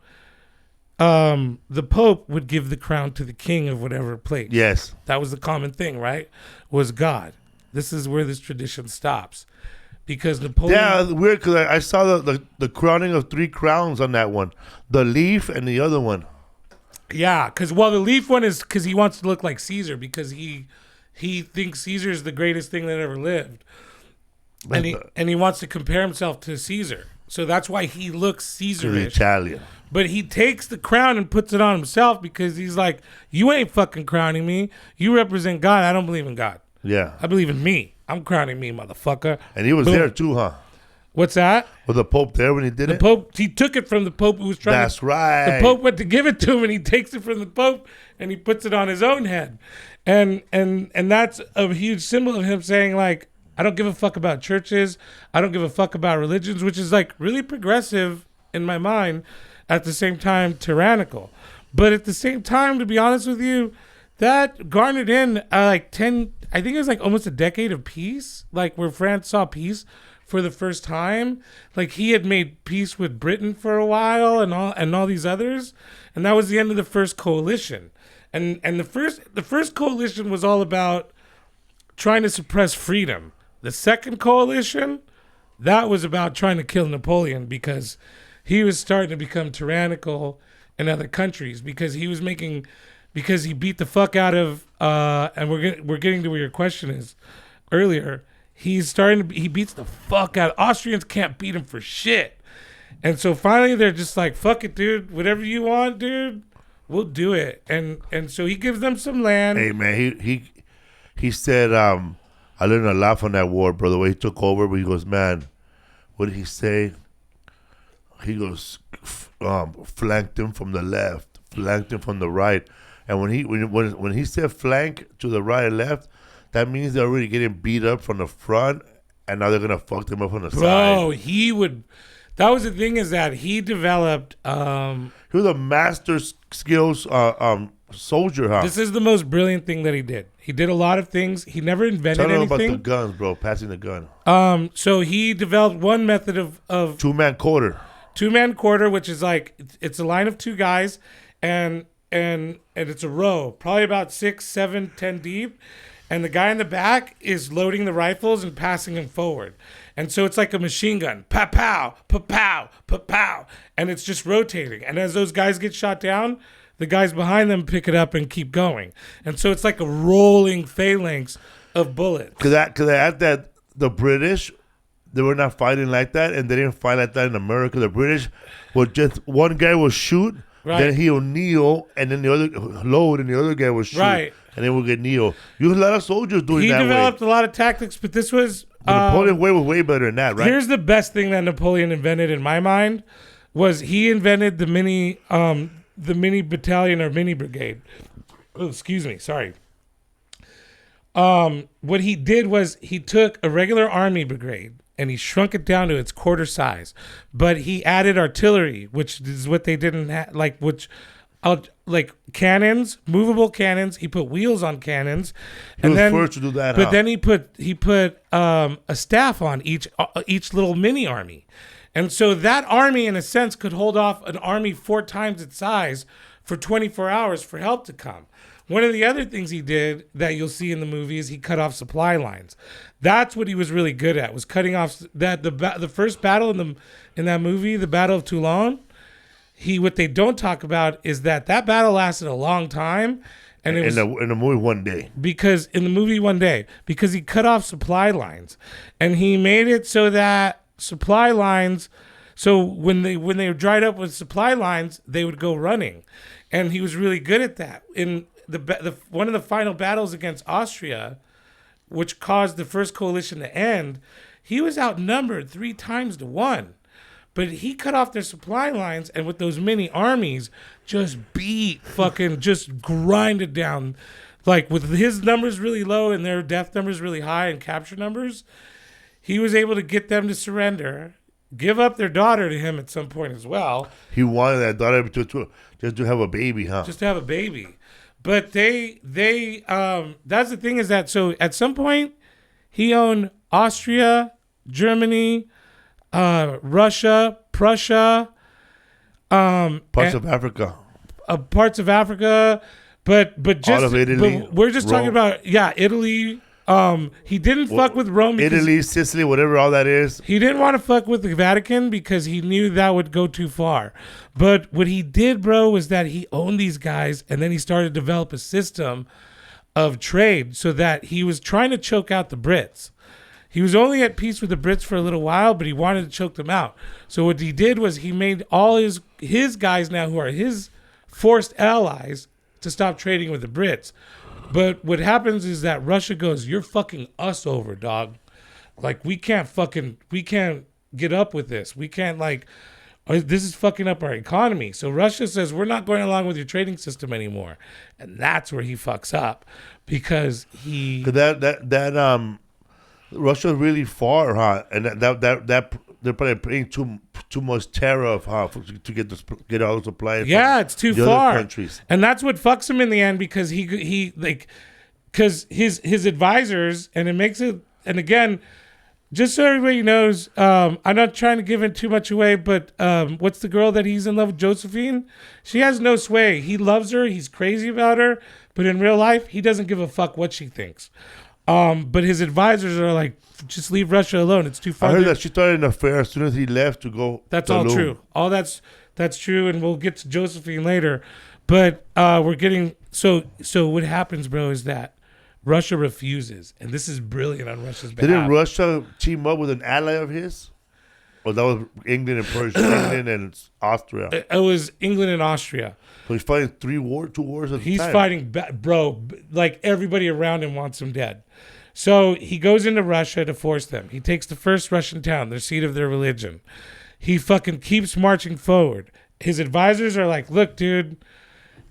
the Pope would give the crown to the king of whatever place.
Yes.
That was the common thing, right? Was God. This is where this tradition stops. Because Napoleon...
Yeah, weird, because I saw the crowning of 3 crowns on that one. The leaf and the other one.
Yeah, because, well, the leaf one is because he wants to look like Caesar, because he thinks Caesar is the greatest thing that ever lived. And he wants to compare himself to Caesar. So that's why he looks Caesarish.
Italian.
But he takes the crown and puts it on himself because he's like, you ain't fucking crowning me. You represent God. I don't believe in God.
Yeah.
I believe in me. I'm crowning me, motherfucker.
And he was there too, huh?
What's that?
Was the Pope there when he did it?
The Pope, he took it from the Pope who was trying
That's right.
The Pope went to give it to him and he takes it from the Pope and he puts it on his own head. And that's a huge symbol of him saying, like, I don't give a fuck about churches. I don't give a fuck about religions, which is like really progressive in my mind. At the same time, tyrannical. But at the same time, to be honest with you, that garnered in I think it was like almost a decade of peace, like where France saw peace for the first time. Like he had made peace with Britain for a while and all these others. And that was the end of the first coalition. And the first coalition was all about trying to suppress freedom. The second coalition, that was about trying to kill Napoleon because he was starting to become tyrannical in other countries because he beat the fuck out of and we're getting to where your question is earlier. He beats the fuck out. Austrians can't beat him for shit. And so finally they're just like, fuck it, dude. Whatever you want, dude, we'll do it. And so he gives them some land.
Hey man, he said, I learned a lot from that war, bro. The way he took over, but he goes, man, what did he say? He goes, flanked him from the left, flanked him from the right. And when he said flank to the right and left, that means they're already getting beat up from the front, and now they're going to fuck them up on the side.
Bro, that was the thing is that he developed...
he was a master skills soldier, huh?
This is the most brilliant thing that he did. He did a lot of things. He never invented anything.
Tell them about the guns, bro. Passing the gun.
So he developed one method of
2-man quarter.
2-man quarter, which is like it's a line of 2 guys, and it's a row, probably about 6, 7, 10 deep, and the guy in the back is loading the rifles and passing them forward, and so it's like a machine gun, pow pow, pow pow, pow pow, and it's just rotating, and as those guys get shot down, the guys behind them pick it up and keep going, and so it's like a rolling phalanx of bullets.
Because at that the British. They were not fighting like that, and they didn't fight like that in America. The British would just, one guy will shoot, right. Then he'll kneel, and then the other load, and the other guy will shoot,
right.
And then we'll get kneel. You have a lot of soldiers doing that.
He developed a lot of tactics, but this was
Napoleon's way was way better than that, right?
Here's the best thing that Napoleon invented in my mind was he invented the mini battalion or mini brigade. Oh, excuse me, sorry. What he did was he took a regular army brigade and he shrunk it down to its quarter size, but he added artillery, which is what they didn't have, like cannons, movable cannons. He put wheels on cannons,
and then first to do that.
But then he put a staff on each little mini army, and so that army, in a sense, could hold off an army 4 times its size for 24 hours for help to come. One of the other things he did that you'll see in the movie is he cut off supply lines. That's what he was really good at, was cutting off that the first battle in that movie, the Battle of Toulon. What they don't talk about is that battle lasted a long time, and it was
in the movie one day.
Because he cut off supply lines, and he made it so that supply lines. So when they were dried up with supply lines, they would go running, and he was really good at that. In the one of the final battles against Austria, which caused the first coalition to end, he was outnumbered 3 times to 1. But he cut off their supply lines, and with those mini armies, just just grinded down. Like, with his numbers really low and their death numbers really high and capture numbers, he was able to get them to surrender, give up their daughter to him at some point as well.
He wanted that daughter just to have a baby, huh?
Just to have a baby. But they that's the thing, is that, so at some point, he owned Austria, Germany, Russia, Prussia,
parts of Africa,
but just
all of Italy.
But we're just
Rome.
talking about Italy. He didn't fuck with Rome.
Italy, Sicily, whatever all that is.
He didn't want to fuck with the Vatican because he knew that would go too far. But what he did, bro, was that he owned these guys, and then he started to develop a system of trade so that he was trying to choke out the Brits. He was only at peace with the Brits for a little while, but he wanted to choke them out. So what he did was he made all his guys now, who are his forced allies, to stop trading with the Brits. But what happens is that Russia goes, "You're fucking us over, dog. Like, we can't get up with this. We can't, this is fucking up our economy." So Russia says, "We're not going along with your trading system anymore." And that's where he fucks up, because
Russia's really far, huh? And that they're probably paying too much tariff, huh, to get all the supplies.
Yeah, it's too far.
Other countries.
And that's what fucks him in the end, because because his advisors, and it makes it. And again, just so everybody knows, I'm not trying to give it too much away, but what's the girl that he's in love with, Josephine? She has no sway. He loves her. He's crazy about her. But in real life, he doesn't give a fuck what she thinks. But his advisors are like, "Just leave Russia alone. It's too far."
I heard that she started an affair as soon as he left to go.
That's all true. All that's true, and we'll get to Josephine later. But we're getting so what happens, bro, is that Russia refuses, and this is brilliant on Russia's behalf.
Didn't Russia team up with an ally of his? Or that was England and Persia, England and Austria.
It was England and Austria.
So he's fighting 2 wars at the time.
He's fighting, bro, like everybody around him wants him dead. So he goes into Russia to force them. He takes the first Russian town, their seat of their religion. He fucking keeps marching forward. His advisors are like, "Look, dude,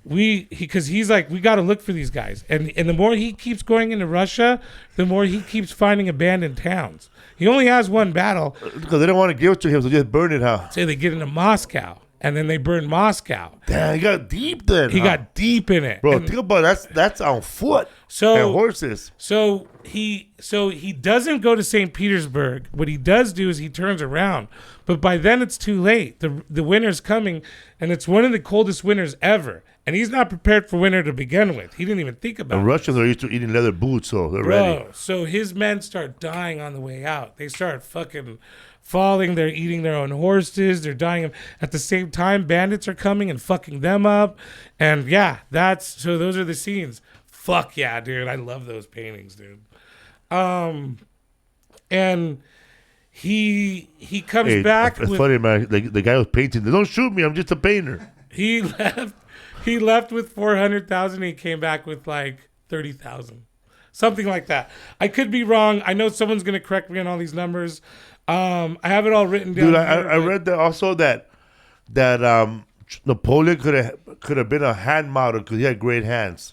because he's like, we got to look for these guys." And the more he keeps going into Russia, the more he keeps finding abandoned towns. He only has one battle.
Because they don't want to give it to him, so just burn it, huh?
Say they get into Moscow, and then they burn Moscow.
Damn, he got deep then.
He got deep in it.
Bro,
And
think about it. That's on foot and horses.
So he doesn't go to St. Petersburg. What he does do is he turns around. But by then it's too late. The winter's coming, and it's one of the coldest winters ever. And he's not prepared for winter to begin with. He didn't even think about it.
The Russians are used to eating leather boots, so they're ready.
So his men start dying on the way out. They start fucking falling. They're eating their own horses. They're dying. At the same time, bandits are coming and fucking them up. And yeah, so those are the scenes. Fuck yeah, dude. I love those paintings, dude. And he comes back.
It's funny, man. The guy was painting. Don't shoot me. I'm just a painter.
He left with 400,000. He came back with like 30,000, something like that. I could be wrong. I know someone's gonna correct me on all these numbers. I have it all written down.
Dude, I read that also that Napoleon could have been a hand model because he had great hands.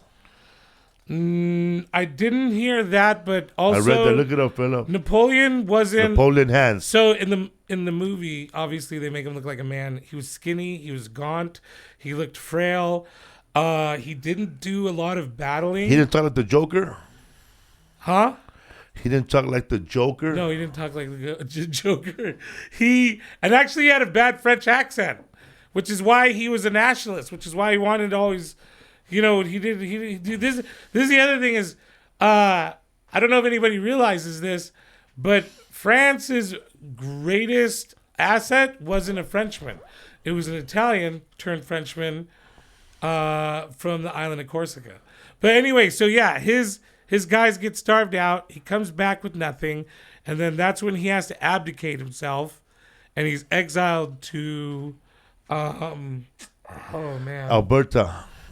I didn't hear that, but also
I read that. Look it up, fella.
Napoleon hands.
So
in the movie, obviously they make him look like a man. He was skinny. He was gaunt. He looked frail. He didn't do a lot of battling.
He didn't talk like the Joker.
Huh?
He didn't talk like the Joker.
No, he didn't talk like the Joker. He had a bad French accent, which is why he was a nationalist. Which is why he wanted to always. He did this. This is the other thing is, I don't know if anybody realizes this, but France's greatest asset wasn't a Frenchman. It was an Italian turned Frenchman from the island of Corsica. But anyway, so yeah, his guys get starved out. He comes back with nothing. And then that's when he has to abdicate himself, and he's exiled to, oh man,
Albertine.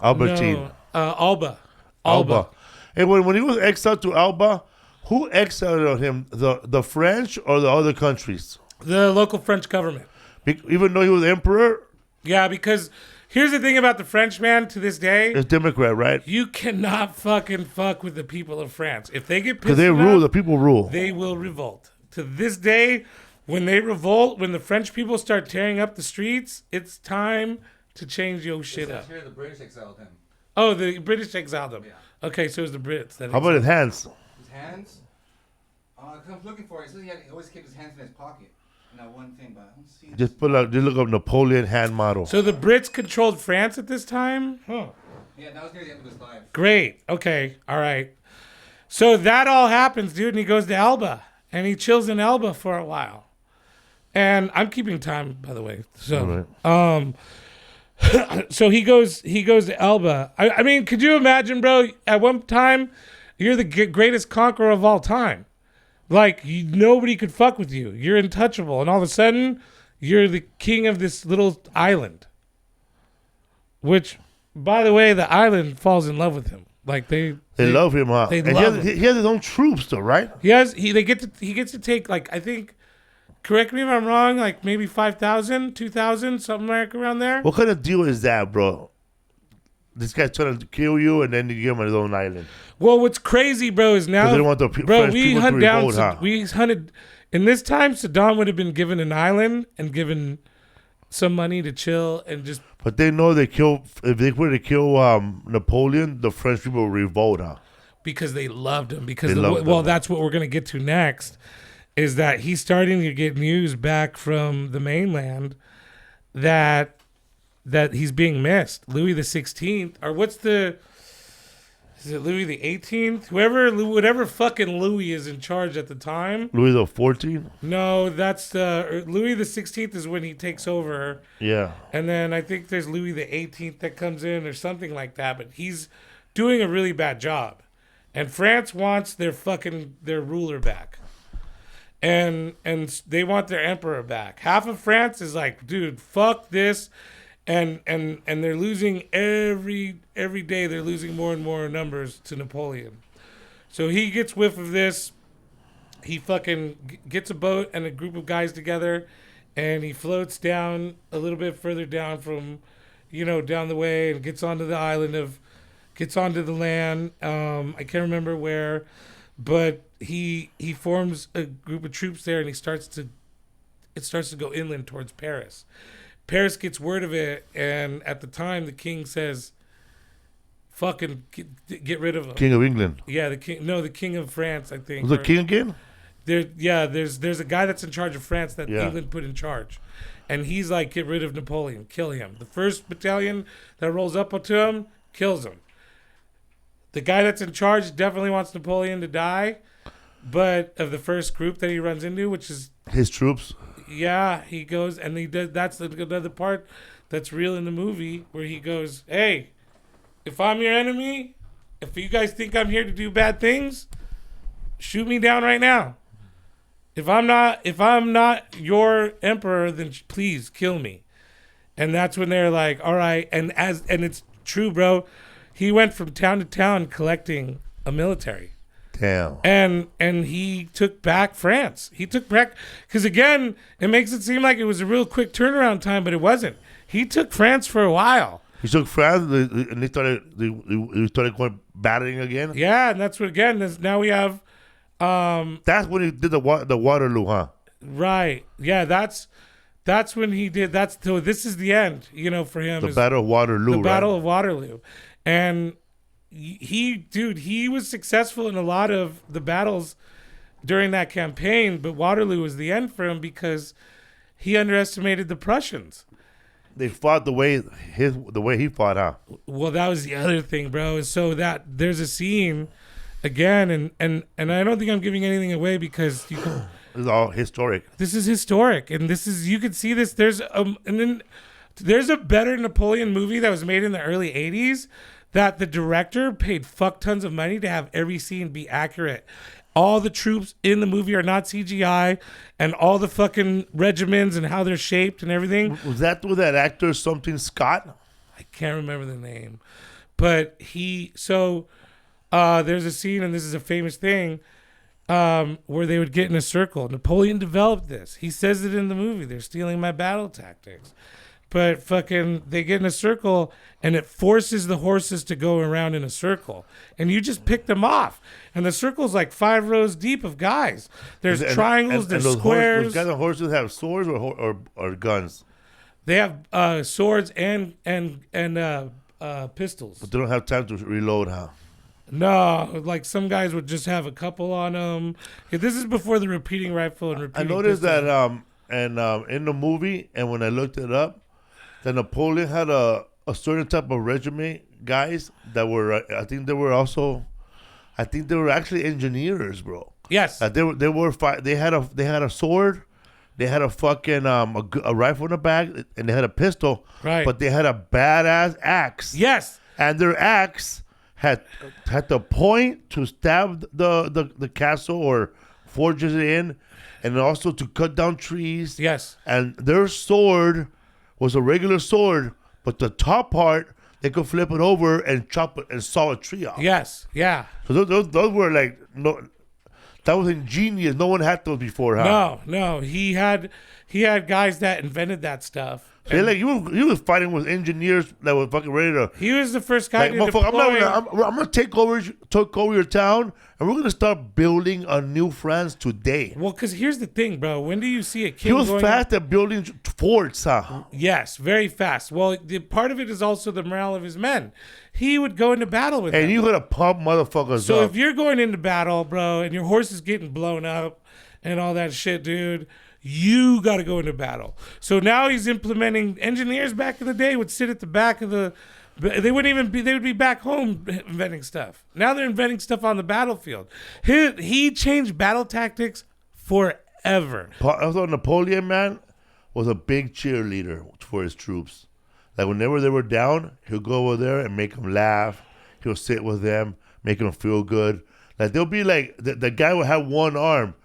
no, Alba.
Alba. And when he was exiled to Alba, who exiled him? The French or the other countries?
The local French government.
Even though he was emperor?
Yeah, because here's the thing about the French, man, to this day.
It's Democrat, right?
You cannot fucking fuck with the people of France. If they get pissed
Because they rule, the people rule.
they will revolt. To this day, when they revolt, when the French people start tearing up the streets, it's time to change your shit up.
Here, the British exiled him.
Oh, the British exiled him.
Yeah.
Okay, so it's the Brits. That
How about his hands?
His hands? Cause I'm looking for it. It says he always kept his hands in his pocket. And that one thing, but I don't see it.
Just look up Napoleon hand model.
So the Brits controlled France at this time? Huh.
Yeah, that was near the end of his life.
Great. Okay. All right. So that all happens, dude, and he goes to Elba, and he chills in Elba for a while. And I'm keeping time, by the way. So, so he goes to Elba. I mean, could you imagine, bro? At one time, you're the greatest conqueror of all time. Like, nobody could fuck with you. You're untouchable. And all of a sudden, you're the king of this little island. Which, by the way, the island falls in love with him. Like, they
love him, huh?
They
and
love
he has his own troops, though, right?
He gets to take, like, I think, correct me if I'm wrong, like maybe 5,000, 2,000, something like around there.
What kind of deal is that, bro? This guy's trying to kill you, and then you give him his own island.
Well, what's crazy, bro, is now,
They don't want the French people to revolt, huh?
We hunted. In this time, Saddam would have been given an island and given some money to chill and just.
But they know if they were to kill Napoleon, the French people will revolt, huh?
Because they loved him. Because
him.
That's what we're gonna get to next. Is that he's starting to get news back from the mainland that he's being missed. Louis the 16th, or is it Louis the 18th? Whatever fucking Louis is in charge at the time.
Louis the 14th?
No, that's Louis the 16th is when he takes over.
Yeah.
And then I think there's Louis the 18th that comes in or something like that. But he's doing a really bad job, and France wants their ruler back. And they want their emperor back. Half of France is like, dude, fuck this, and they're losing every day. They're losing more and more numbers to Napoleon. So he gets whiff of this. He fucking gets a boat and a group of guys together, and he floats down a little bit further down from, down the way, and gets onto the land. I can't remember where, but he forms a group of troops there, and it starts to go inland towards Paris. Paris gets word of it, and at the time the king says, fucking get rid of him.
King of England.
Yeah, the king of France, I think.
Was it king again?
There's a guy that's in charge of France that
Yeah.
England put in charge. And he's like, get rid of Napoleon, kill him. The first battalion that rolls up to him kills him. The guy that's in charge definitely wants Napoleon to die, but of the first group that he runs into, which is
his troops.
Yeah, he goes and he does. That's another part that's real in the movie where he goes, "Hey, if I'm your enemy, if you guys think I'm here to do bad things, shoot me down right now. If I'm not your emperor, then please kill me." And that's when they're like, "All right." And it's true, bro. He went from town to town collecting a military.
Damn.
And he took back France. He took back, because again, it makes it seem like it was a real quick turnaround time, but it wasn't. He took France for a while.
He took France, and they started going battering again.
Yeah, and that's what now we have.
That's when he did the Waterloo, huh?
Right. Yeah, that's when he did. So this is the end, for him.
The Battle of Waterloo.
The Battle of Waterloo, and he was successful in a lot of the battles during that campaign, but Waterloo was the end for him because he underestimated the Prussians.
They fought the way he fought, huh?
Well, that was the other thing, bro. So that there's a scene again, and I don't think I'm giving anything away because
This is all historic.
This is historic, and you can see this. There's a better Napoleon movie that was made in the early '80s that the director paid fuck tons of money to have every scene be accurate. All the troops in the movie are not CGI, and all the fucking regiments and how they're shaped and everything.
Was that with that actor something Scott?
I can't remember the name, but there's a scene, and this is a famous thing, where they would get in a circle. Napoleon developed this. He says it in the movie. They're stealing my battle tactics. But fucking, they get in a circle, and it forces the horses to go around in a circle. And you just pick them off. And the circle's like 5 rows deep of guys. There's triangles, there's
those
squares.
Those guys on horses have swords or guns?
They have swords and pistols.
But they don't have time to reload, huh?
No, like some guys would just have a couple on them. Yeah, this is before the repeating rifle and repeating
I noticed
pistol.
that in the movie, and when I looked it up, that Napoleon had a certain type of regiment guys that were I think they were actually engineers, bro.
Yes.
They had a sword, they had a fucking a rifle in the back, and they had a pistol.
Right.
But they had a badass axe.
Yes.
And their axe had the point to stab the castle or forges it in, and also to cut down trees.
Yes.
And their sword was a regular sword, but the top part they could flip it over and chop it and saw a tree off.
Yes. Yeah.
So those were like that was ingenious. No one had those before, huh?
No. He had guys that invented that stuff.
So he was fighting with engineers that were fucking ready to.
He was the first guy
Like,
to deploy.
I'm gonna take over your town, and we're gonna start building a new France today.
Well, because here's the thing, bro. When do you see a kid?
He was fast at building forts, huh?
Yes, very fast. Well, part of it is also the morale of his men. He would go into battle with them.
And you gotta pump motherfuckers
So
up.
if you're going into battle, bro, and your horse is getting blown up and all that shit, dude, you got to go into battle. So now he's implementing. Engineers back in the day would sit at the back of the. They would be back home inventing stuff. Now they're inventing stuff on the battlefield. He changed battle tactics forever.
I thought Napoleon, man, was a big cheerleader for his troops. Like whenever they were down, he'll go over there and make them laugh. He'll sit with them, make them feel good. Like they'll be like the guy will have one arm.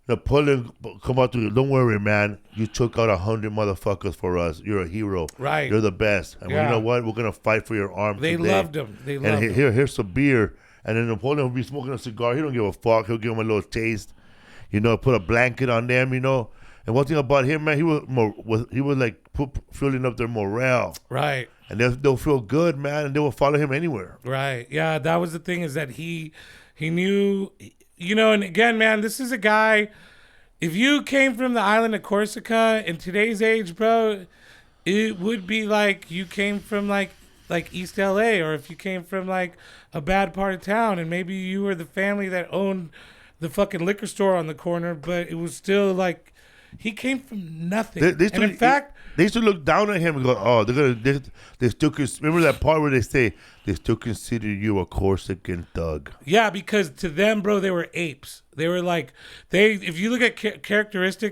Napoleon come out to you. Don't worry, man. You took out 100 motherfuckers for us. You're a hero.
Right.
You're the best. And you know what? We're gonna fight for your arm.
They
today.
loved him.
Here's some beer. And then Napoleon will be smoking a cigar. He don't give a fuck. He'll give them a little taste. Put a blanket on them. And one thing about him, man, he was like filling up their morale.
Right.
And they'll feel good, man, and they will follow him anywhere.
Right. Yeah, that was the thing, is that he knew, and again, man, this is a guy, if you came from the island of Corsica in today's age, bro, it would be like you came from like East LA, or if you came from like a bad part of town, and maybe you were the family that owned the fucking liquor store on the corner, but it was still like, he came from nothing. In fact,
they used to look down at him and go, "Oh, they still remember that part where they say they still consider you a Corsican thug."
Yeah, because to them, bro, they were apes. They were like if you look at caricatures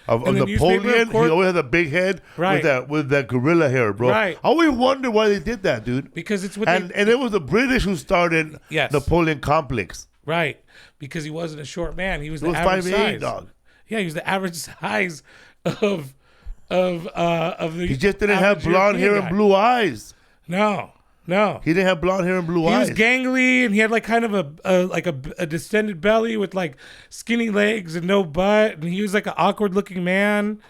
of
in the
Napoleon, he always had a big head,
right,
with that gorilla hair, bro.
Right.
I always wondered why they did that, dude.
Because it's what
and it was the British who started Napoleon complex.
Right, because he wasn't a short man. He was the
average
average size.
5'8", dog.
Yeah, he was the average size of the.
He just didn't have blonde hair and blue eyes.
No.
He didn't have blonde hair and blue eyes.
He was gangly, and he had like kind of a distended belly with like skinny legs and no butt, and he was like an awkward looking man.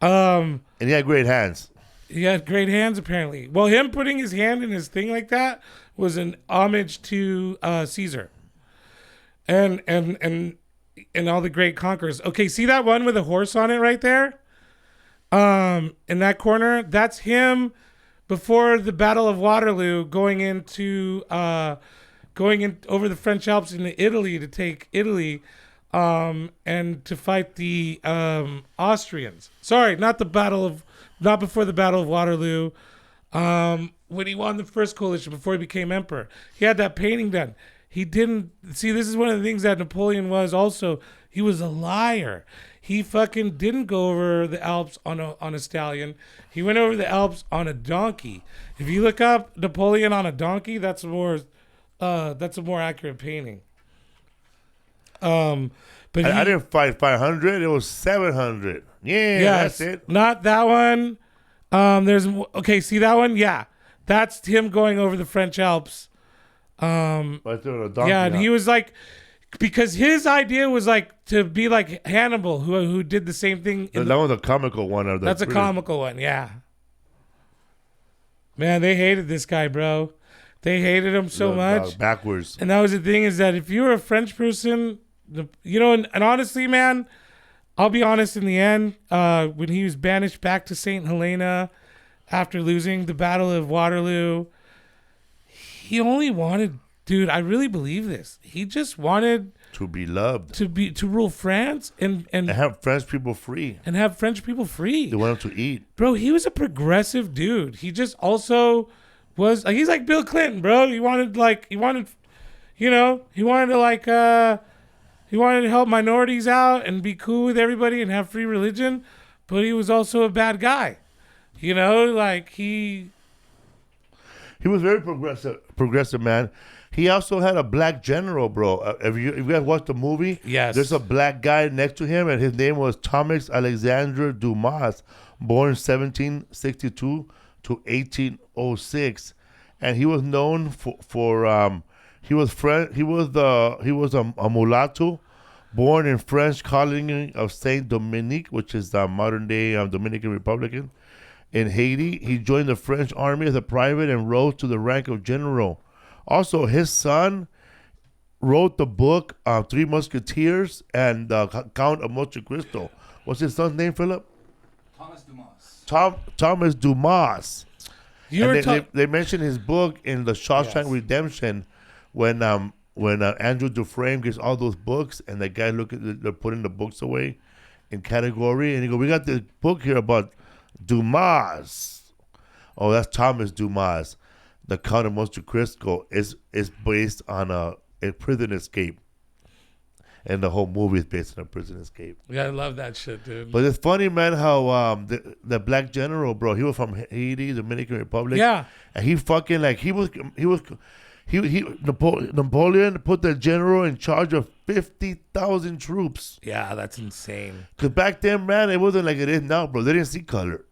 And he had great hands.
He had great hands, apparently. Well, him putting his hand in his thing like that was an homage to Caesar. And all the great conquerors. Okay, see that one with a horse on it right there? In that corner, that's him before the Battle of Waterloo, going in over the French Alps into Italy to take Italy, and to fight the Austrians. Sorry, not before the Battle of Waterloo. When he won the first coalition before he became emperor, he had that painting done. He didn't see. This is one of the things that Napoleon was also. He was a liar. He fucking didn't go over the Alps on a stallion. He went over the Alps on a donkey. If you look up Napoleon on a donkey, that's a more accurate painting. But
I didn't fight 500. It was 700. Yeah,
yes,
that's it.
not that one. See that one? Yeah, that's him going over the French Alps.
Right there on a donkey,
Yeah, and he was like, because his idea was like to be like Hannibal, who did the same thing.
That was a comical one.
That's a comical one, yeah. Man, they hated this guy, bro. They hated him so much.
Backwards.
And that was the thing, is that if you were a French person, and honestly, man, I'll be honest, in the end, when he was banished back to St. Helena after losing the Battle of Waterloo, he only wanted, dude, I really believe this. He just wanted
to be loved,
to rule France and
have French people free.
And have French people free.
They wanted to eat.
Bro, he was a progressive dude. He just also was like, he's like Bill Clinton, bro. He wanted to help minorities out and be cool with everybody and have free religion, but he was also a bad guy.
He was very progressive man. He also had a black general, bro. If you guys watched the movie,
yes,
there's a black guy next to him, and his name was Thomas Alexandre Dumas, born 1762 to 1806, and he was known he was a mulatto, born in French colony of Saint Dominique, which is the modern day Dominican Republic. In Haiti, he joined the French army as a private and rose to the rank of general. Also, his son wrote the book Three Musketeers and Count of Monte Cristo. What's his son's name, Philip?
Thomas Dumas.
Thomas Dumas. They mentioned his book in the Shawshank Redemption when Andrew Dufresne gets all those books, and the guy they're putting the books away in category, and he goes, "We got this book here about Dumas." Oh, that's Thomas Dumas. The Count of Monte Cristo is based on a prison escape, and the whole movie is based on a prison escape.
Yeah, I love that shit, dude.
But it's funny, man, how the black general, bro, he was from Haiti, Dominican Republic.
Yeah,
and he fucking Napoleon put the general in charge of 50,000 troops.
Yeah, that's insane.
Because back then, man, it wasn't like it is now, bro. They didn't see color.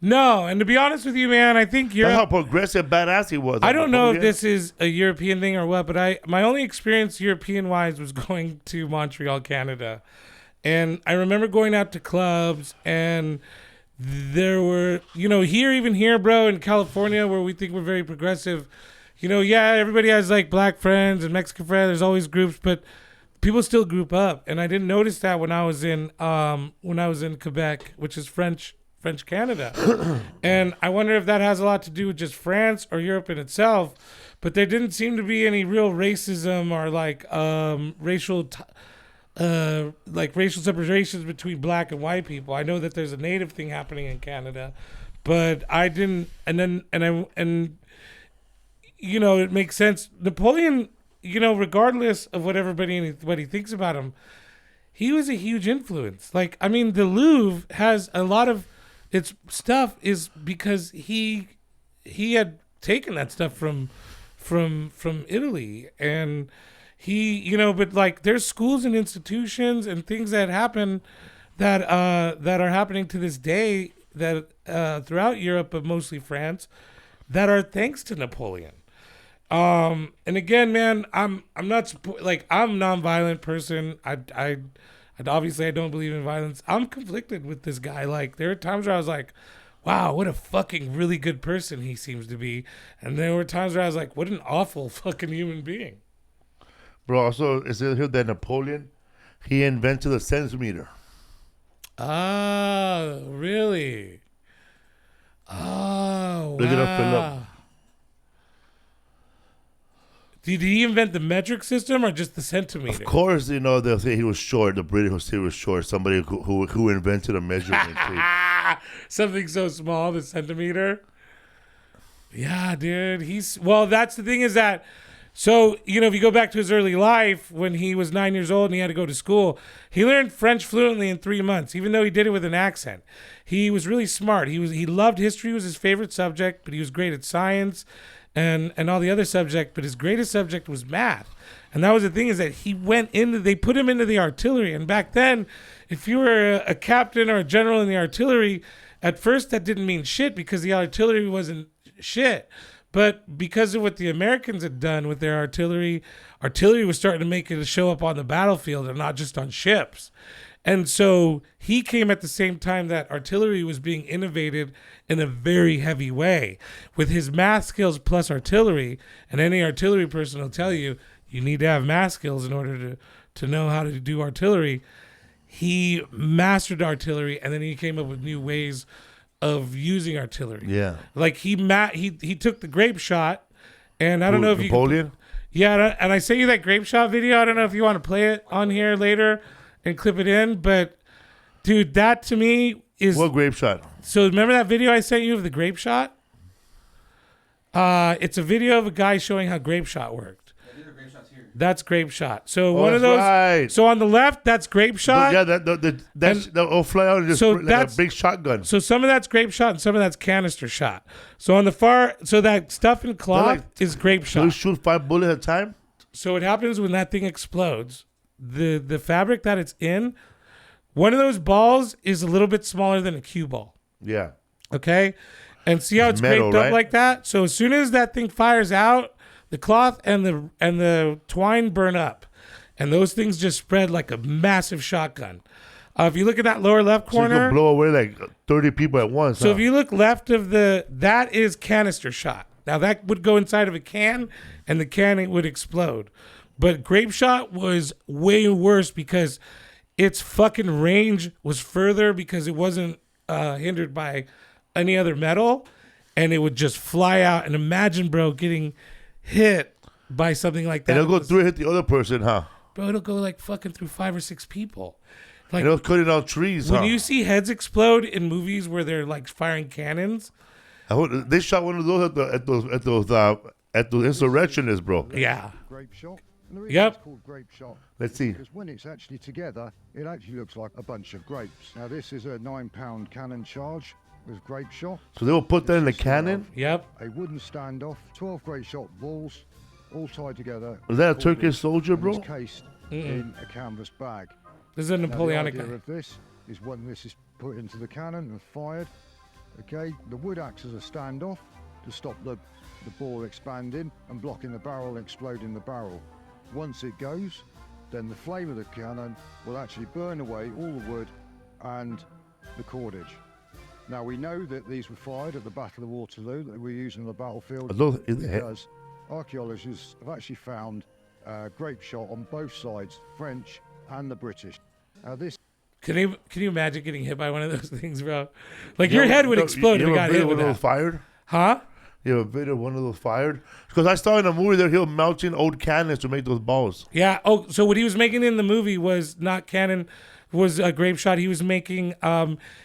No, and to be honest with you, man, I think
That's how progressive, badass he was.
I don't know if this is a European thing or what, but my only experience European-wise was going to Montreal, Canada. And I remember going out to clubs, and there were, even here, bro, in California, where we think we're very progressive, everybody has like black friends and Mexican friends. There's always groups, but people still group up. And I didn't notice that when I was in Quebec, which is French Canada. And I wonder if that has a lot to do with just France or Europe in itself. But there didn't seem to be any real racism or racial separations between black and white people. I know that there's a native thing happening in Canada, but I didn't. And it makes sense. Napoleon, regardless of what everybody thinks about him, he was a huge influence. Like, I mean, the Louvre has a lot of its stuff is because he had taken that stuff from Italy, and but like there's schools and institutions and things that happen that are happening to this day that throughout Europe, but mostly France, that are thanks to Napoleon. And again, man, I'm not I'm a nonviolent person. I obviously I don't believe in violence. I'm conflicted with this guy. Like, there are times where I was like, wow, what a fucking really good person he seems to be. And there were times where I was like, what an awful fucking human being.
Bro, also, it says here that Napoleon, he invented the centimeter.
Ah, really? Oh,
Look it up, Philip.
Did he invent the metric system or just the centimeter?
Of course, they'll say he was short. The British will say he was short. Somebody who invented a measurement tape.
Something so small, the centimeter. Yeah, dude. That's the thing, is that So, if you go back to his early life, when he was 9 years old and he had to go to school, he learned French fluently in 3 months, even though he did it with an accent. He was really smart. He loved history, was his favorite subject, but he was great at science and all the other subjects, but his greatest subject was math. And that was the thing, is that they put him into the artillery. And back then, if you were a captain or a general in the artillery, at first that didn't mean shit because the artillery wasn't shit. But because of what the Americans had done with their artillery was starting to make it show up on the battlefield and not just on ships. And so he came at the same time that artillery was being innovated in a very heavy way. With his math skills plus artillery, and any artillery person will tell you, you need to have math skills in order to know how to do artillery. He mastered artillery, and then he came up with new ways of using artillery.
Yeah.
Like he took the grape shot, and I don't know if
Napoleon?
Yeah, and I sent you that grape shot video. I don't know if you want to play it on here later and clip it in, but dude, that to me is...
What grape shot?
So remember that video I sent you of the grape shot? It's a video of a guy showing how grape shot worked.
These are grape shots here.
That's grape shot. So one of
that's
those.
right.
So on the left, that's grape shot.
Yeah, that'll fly out and just
so
like
that's-
a big shotgun.
So some of that's grape shot and some of that's canister shot. So on the far, so that stuff in cloth is grape
So you
shot.
shoot 5 bullets at a time?
So what happens when that thing explodes, the fabric that it's in, one of those balls is a little bit smaller than a cue ball.
Yeah.
Okay? And see how it's
metal,
draped up
right?
like that? So as soon as that thing fires out, the cloth and the twine burn up. And those things just spread like a massive shotgun. If you look at that lower left
So you
corner.
can blow away like 30 people at once.
So if you look left of that is canister shot. Now that would go inside of a can and the can it would explode. But grape shot was way worse because its fucking range was further because it wasn't hindered by any other metal, and it would just fly out. And imagine, bro, getting hit by something like that.
And it'll go through and hit the other person, huh?
Bro, it'll go like fucking through 5 or 6 people. Like,
And it'll cut it out trees,
when
huh?
you see heads explode in movies where they're like firing cannons.
They shot one of those at those insurrectionists, bro.
Yeah.
Grape shot. And the reason
Yep.
it's called grape shot
Let's see.
because when it's actually together, it actually looks like a bunch of grapes. Now this is a 9-pound cannon charge with grape shot.
So they will put that in the cannon?
Yep.
A wooden standoff, 12 grape shot balls, all tied together.
Was that a
accordingly,
Turkish soldier,
and
bro?
it's cased in a canvas bag.
This is a
Now,
Napoleonic
the idea
guy.
of this is when this is put into the cannon and fired. Okay, the wood acts as a standoff to stop the ball expanding and blocking the barrel and exploding the barrel. Once it goes, then the flame of the cannon will actually burn away all the wood and the cordage. Now we know that these were fired at the Battle of Waterloo, that we used on the battlefield, because archaeologists have actually found grape shot on both sides, French and the British. Now this
Can you imagine getting hit by one of those things, bro? Like your head would explode if you got hit with
one of those
that.
fired?
Huh?
You have a video of one of those fired? Because I saw in a movie that he was melting old cannons to make those balls.
Yeah. Oh, so what he was making in the movie was not cannon, was a grape shot. He was making.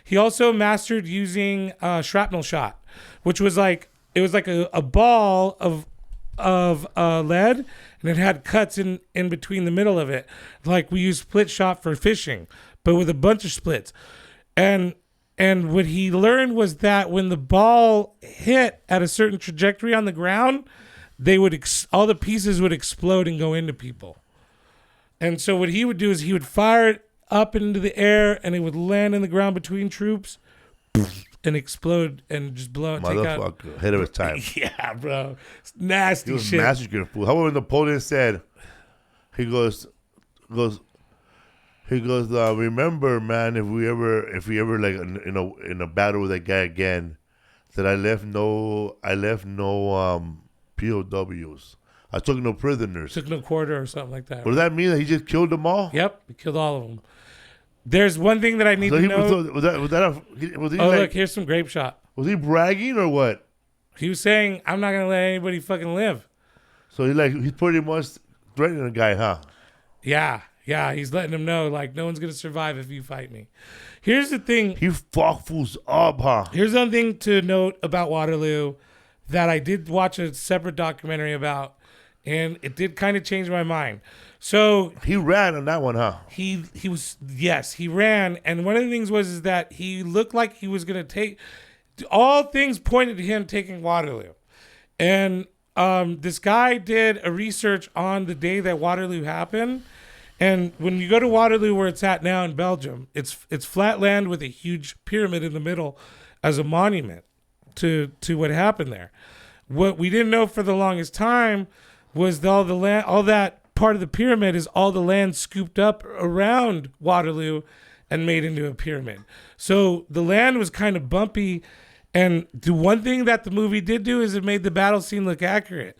He also mastered using shrapnel shot, which was like a ball of lead, and it had cuts in between the middle of it. Like we use split shot for fishing, but with a bunch of splits. And what he learned was that when the ball hit at a certain trajectory on the ground, they would all the pieces would explode and go into people. And so what he would do is he would fire it up into the air, and it would land in the ground between troops and explode and just blow it. Take out.
Motherfucker, ahead of his time.
Yeah, bro. It's
He
nasty
was
shit.
massacring food. However, Napoleon said, he goes, remember, man, if we ever like in a battle with that guy again, that I left no POWs. I took no prisoners.
Took no quarter or something like that.
What does that mean? That he just killed them all?
Yep, we killed all of them. There's one thing that I need
So
to
he
know.
was he
Oh,
like,
look, here's some grape shot.
was he bragging or what?
He was saying, I'm not going to let anybody fucking live.
So he's pretty much threatening a guy, huh?
Yeah, he's letting him know, like, no one's going to survive if you fight me. Here's the thing.
He fucked fools up, huh?
Here's one thing to note about Waterloo that I did watch a separate documentary about, and it did kind of change my mind. So
He ran on that one, huh?
he ran, and one of the things is that he looked like he was gonna take. All things pointed to him taking Waterloo, and this guy did a research on the day that Waterloo happened. And when you go to Waterloo, where it's at now in Belgium, it's flat land with a huge pyramid in the middle as a monument to what happened there. What we didn't know for the longest time was all the land, all that part of the pyramid is all the land scooped up around Waterloo and made into a pyramid. So the land was kind of bumpy. And the one thing that the movie did do is it made the battle scene look accurate,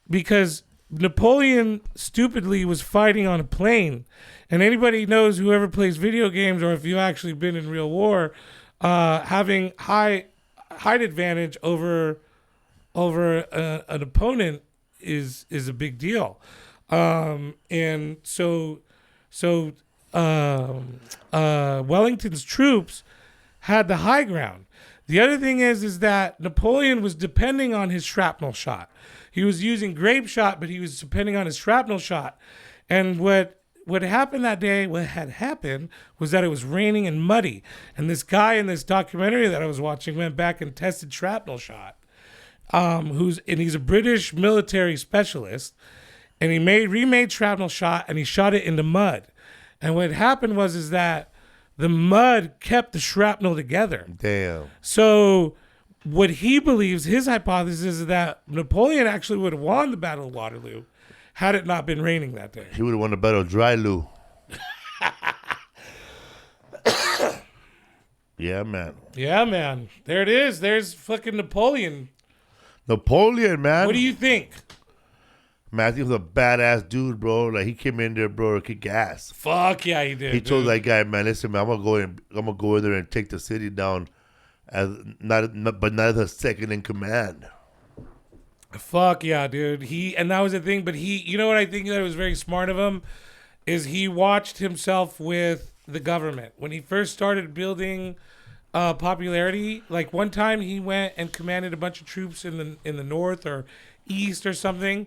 because Napoleon stupidly was fighting on a plane. And anybody knows, whoever plays video games, or if you've actually been in real war, having height advantage over an opponent is a big deal. And so Wellington's troops had the high ground. The other thing is that Napoleon was depending on his shrapnel shot. He was using grape shot, but he was depending on his shrapnel shot. And what happened that day, what had happened, was that it was raining and muddy. And this guy in this documentary that I was watching went back and tested shrapnel shot. He's a British military specialist, and he remade shrapnel shot, and he shot it into mud. And what happened is that the mud kept the shrapnel together.
Damn.
So what he believes, his hypothesis, is that Napoleon actually would have won the Battle of Waterloo had it not been raining that day.
He would have won the Battle of Dryloo. Yeah, man.
Yeah, man. There it is. There's fucking Napoleon.
Napoleon, man.
What do you think?
Man, he was a badass dude, bro. Like, he came in there, bro, to kick ass.
Fuck yeah, he did.
He told that guy, man, listen, man, I'm gonna go in there and take the city down, as not as a second in command.
Fuck yeah, dude. And that was the thing. But you know what I think that was very smart of him, is he watched himself with the government when he first started building popularity. Like, one time he went and commanded a bunch of troops in the north or east or something,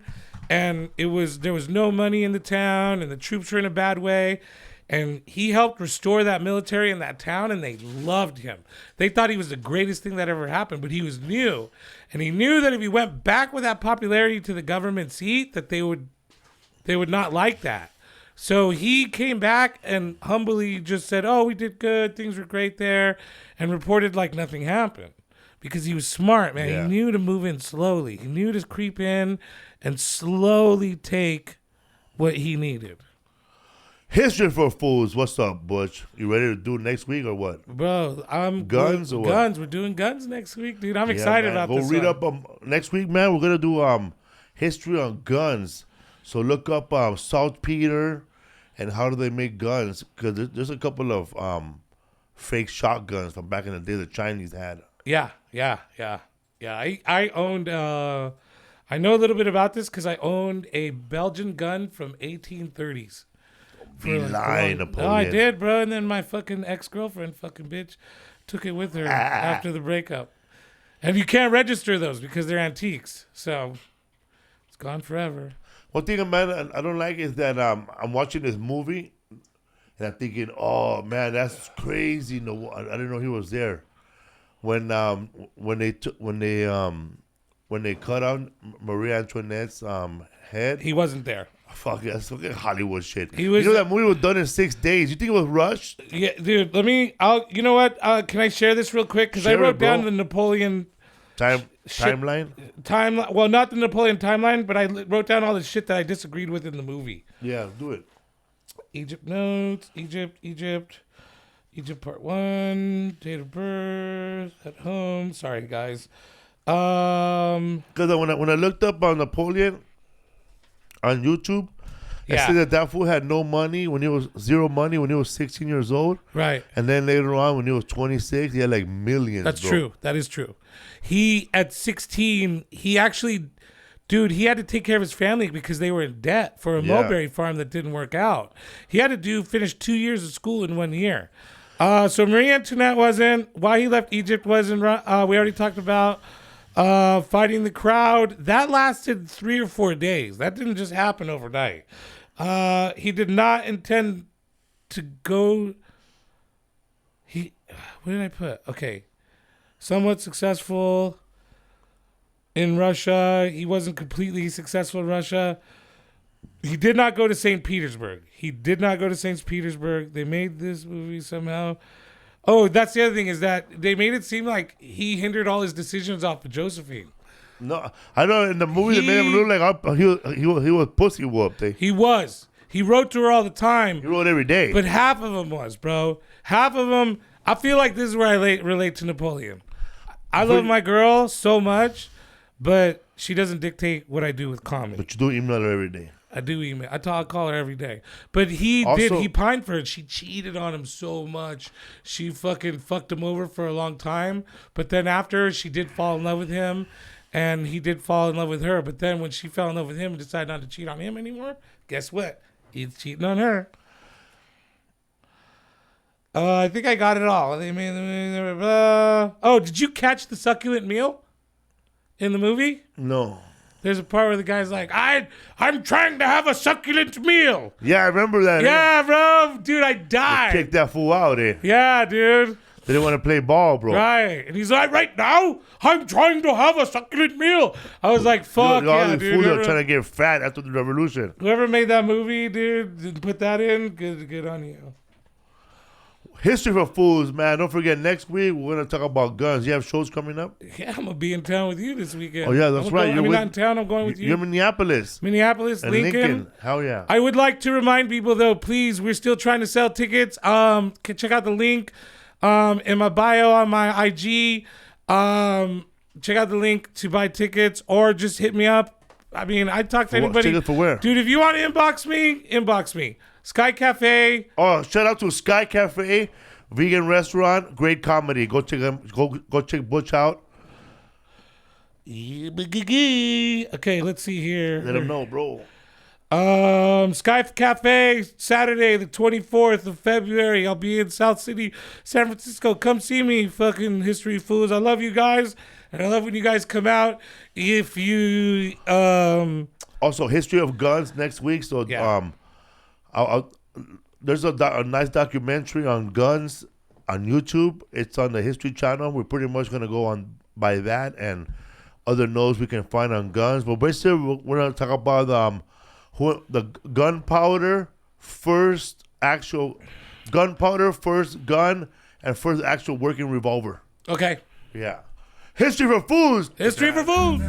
and there was no money in the town, and the troops were in a bad way, and he helped restore that military in that town, and they loved him. They thought he was the greatest thing that ever happened, but he was new, and he knew that if he went back with that popularity to the government seat, that they would not like that. So he came back and humbly just said, "Oh, we did good, things were great there," and reported like nothing happened. Because he was smart, man.
Yeah.
He knew to move in slowly. He knew to creep in and slowly take what he needed.
History for Fools. What's up, Butch? You ready to do it next week or what?
Bro,
Guns or what?
Guns. We're doing guns next week, dude. I'm excited
man.
about this.
Go read up next week, man. We're gonna do history on guns. So look up saltpeter and how do they make guns, because there's a couple of fake shotguns from back in the day the Chinese had.
Yeah. I owned. I know a little bit about this because I owned a Belgian gun from 1830s.
Be lying, Napoleon.
No, I did, bro. And then my fucking ex-girlfriend, fucking bitch, took it with her after the breakup. And you can't register those because they're antiques. So it's gone forever.
One thing, man, I don't like is that I'm watching this movie and I'm thinking, oh man, that's crazy. No, I didn't know he was there. When they cut out Marie Antoinette's head,
He wasn't there.
fuck, that's fucking Hollywood shit.
He was-
you know that movie was done in 6 days. You think it was rushed?
Yeah, dude. You know what? Can I share this real quick? Because I
Share it,
wrote down
bro.
the Napoleon
Timeline?
timeline. Well, not the Napoleon timeline, but I wrote down all the shit that I disagreed with in the movie.
Yeah, do it.
Egypt notes. Egypt part 1. Date of birth. At home. Sorry, guys.
Because when I looked up on Napoleon on YouTube, it
Yeah.
said that fool had no money when he was zero money when he was 16 years old.
Right.
And then later on, when he was 26, he had like millions.
That's
bro.
true. That is true. He, at 16, he actually, dude, he had to take care of his family because they were in debt for a
Yeah.
mulberry farm that didn't work out. He had to finish 2 years of school in 1 year. So Marie Antoinette wasn't. Why he left Egypt wasn't. We already talked about. Fighting the crowd. That lasted 3 or 4 days. That didn't just happen overnight. He did not intend to go. What did I put? Okay. Somewhat successful in Russia. He wasn't completely successful in Russia. He did not go to St. Petersburg. They made this movie somehow. Oh, that's the other thing, is that they made it seem like he hindered all his decisions off of Josephine.
No, I know in the movie they made him look like he was pussy whooped.
He was. He wrote to her all the time.
He wrote every day.
But half of them was, bro. Half of them. I feel like this is where I relate to Napoleon. I love my girl so much, but she doesn't dictate what I do with comedy.
But you do email her every day.
I do email. I call her every day. But he pined for it. She cheated on him so much. She fucking fucked him over for a long time. But then after, she did fall in love with him, and he did fall in love with her. But then when she fell in love with him and decided not to cheat on him anymore, guess what? He's cheating on her. I think I got it all. Oh, did you catch the succulent meal in the movie?
No.
There's a part where the guy's like, I'm trying to have a succulent meal.
Yeah, I remember that.
Yeah, bro. Dude, I died.
Kick that fool out, eh?
Yeah, dude.
They didn't want to play ball, bro.
Right. And he's like, right now, I'm trying to have a succulent meal. I was like, fuck
all
yeah,
these
dude.
fools are trying to get fat after the revolution.
Whoever made that movie, dude, put that in, good on you.
History for fools, man. Don't forget, next week we're going to talk about guns. You have shows coming up?
Yeah, I'm going to be in town with you this weekend.
Oh, yeah, that's right.
I'm not in town. I'm going with you.
You're Minneapolis.
Minneapolis,
and
Lincoln.
Hell yeah.
I would like to remind people, though, please, we're still trying to sell tickets. Check out the link in my bio on my IG. Check out the link to buy tickets, or just hit me up. I mean, I talk to anybody.
Tickets for where?
Dude, if you want to inbox me. Sky Cafe.
Oh, shout out to Sky Cafe, vegan restaurant, great comedy. Go check them. Go check Butch out.
Okay, let's see here.
Let him know, bro.
Sky Cafe, Saturday, the 24th of February. I'll be in South City, San Francisco. Come see me, fucking History Fools. I love you guys, and I love when you guys come out. If you
Also, history of guns next week. So
yeah.
There's a nice documentary on guns on YouTube. It's on the History Channel. We're pretty much gonna go on by that and other notes we can find on guns. But basically, we're gonna talk about the gunpowder first gun and first actual working revolver.
Okay.
Yeah. History for fools.
History for fools.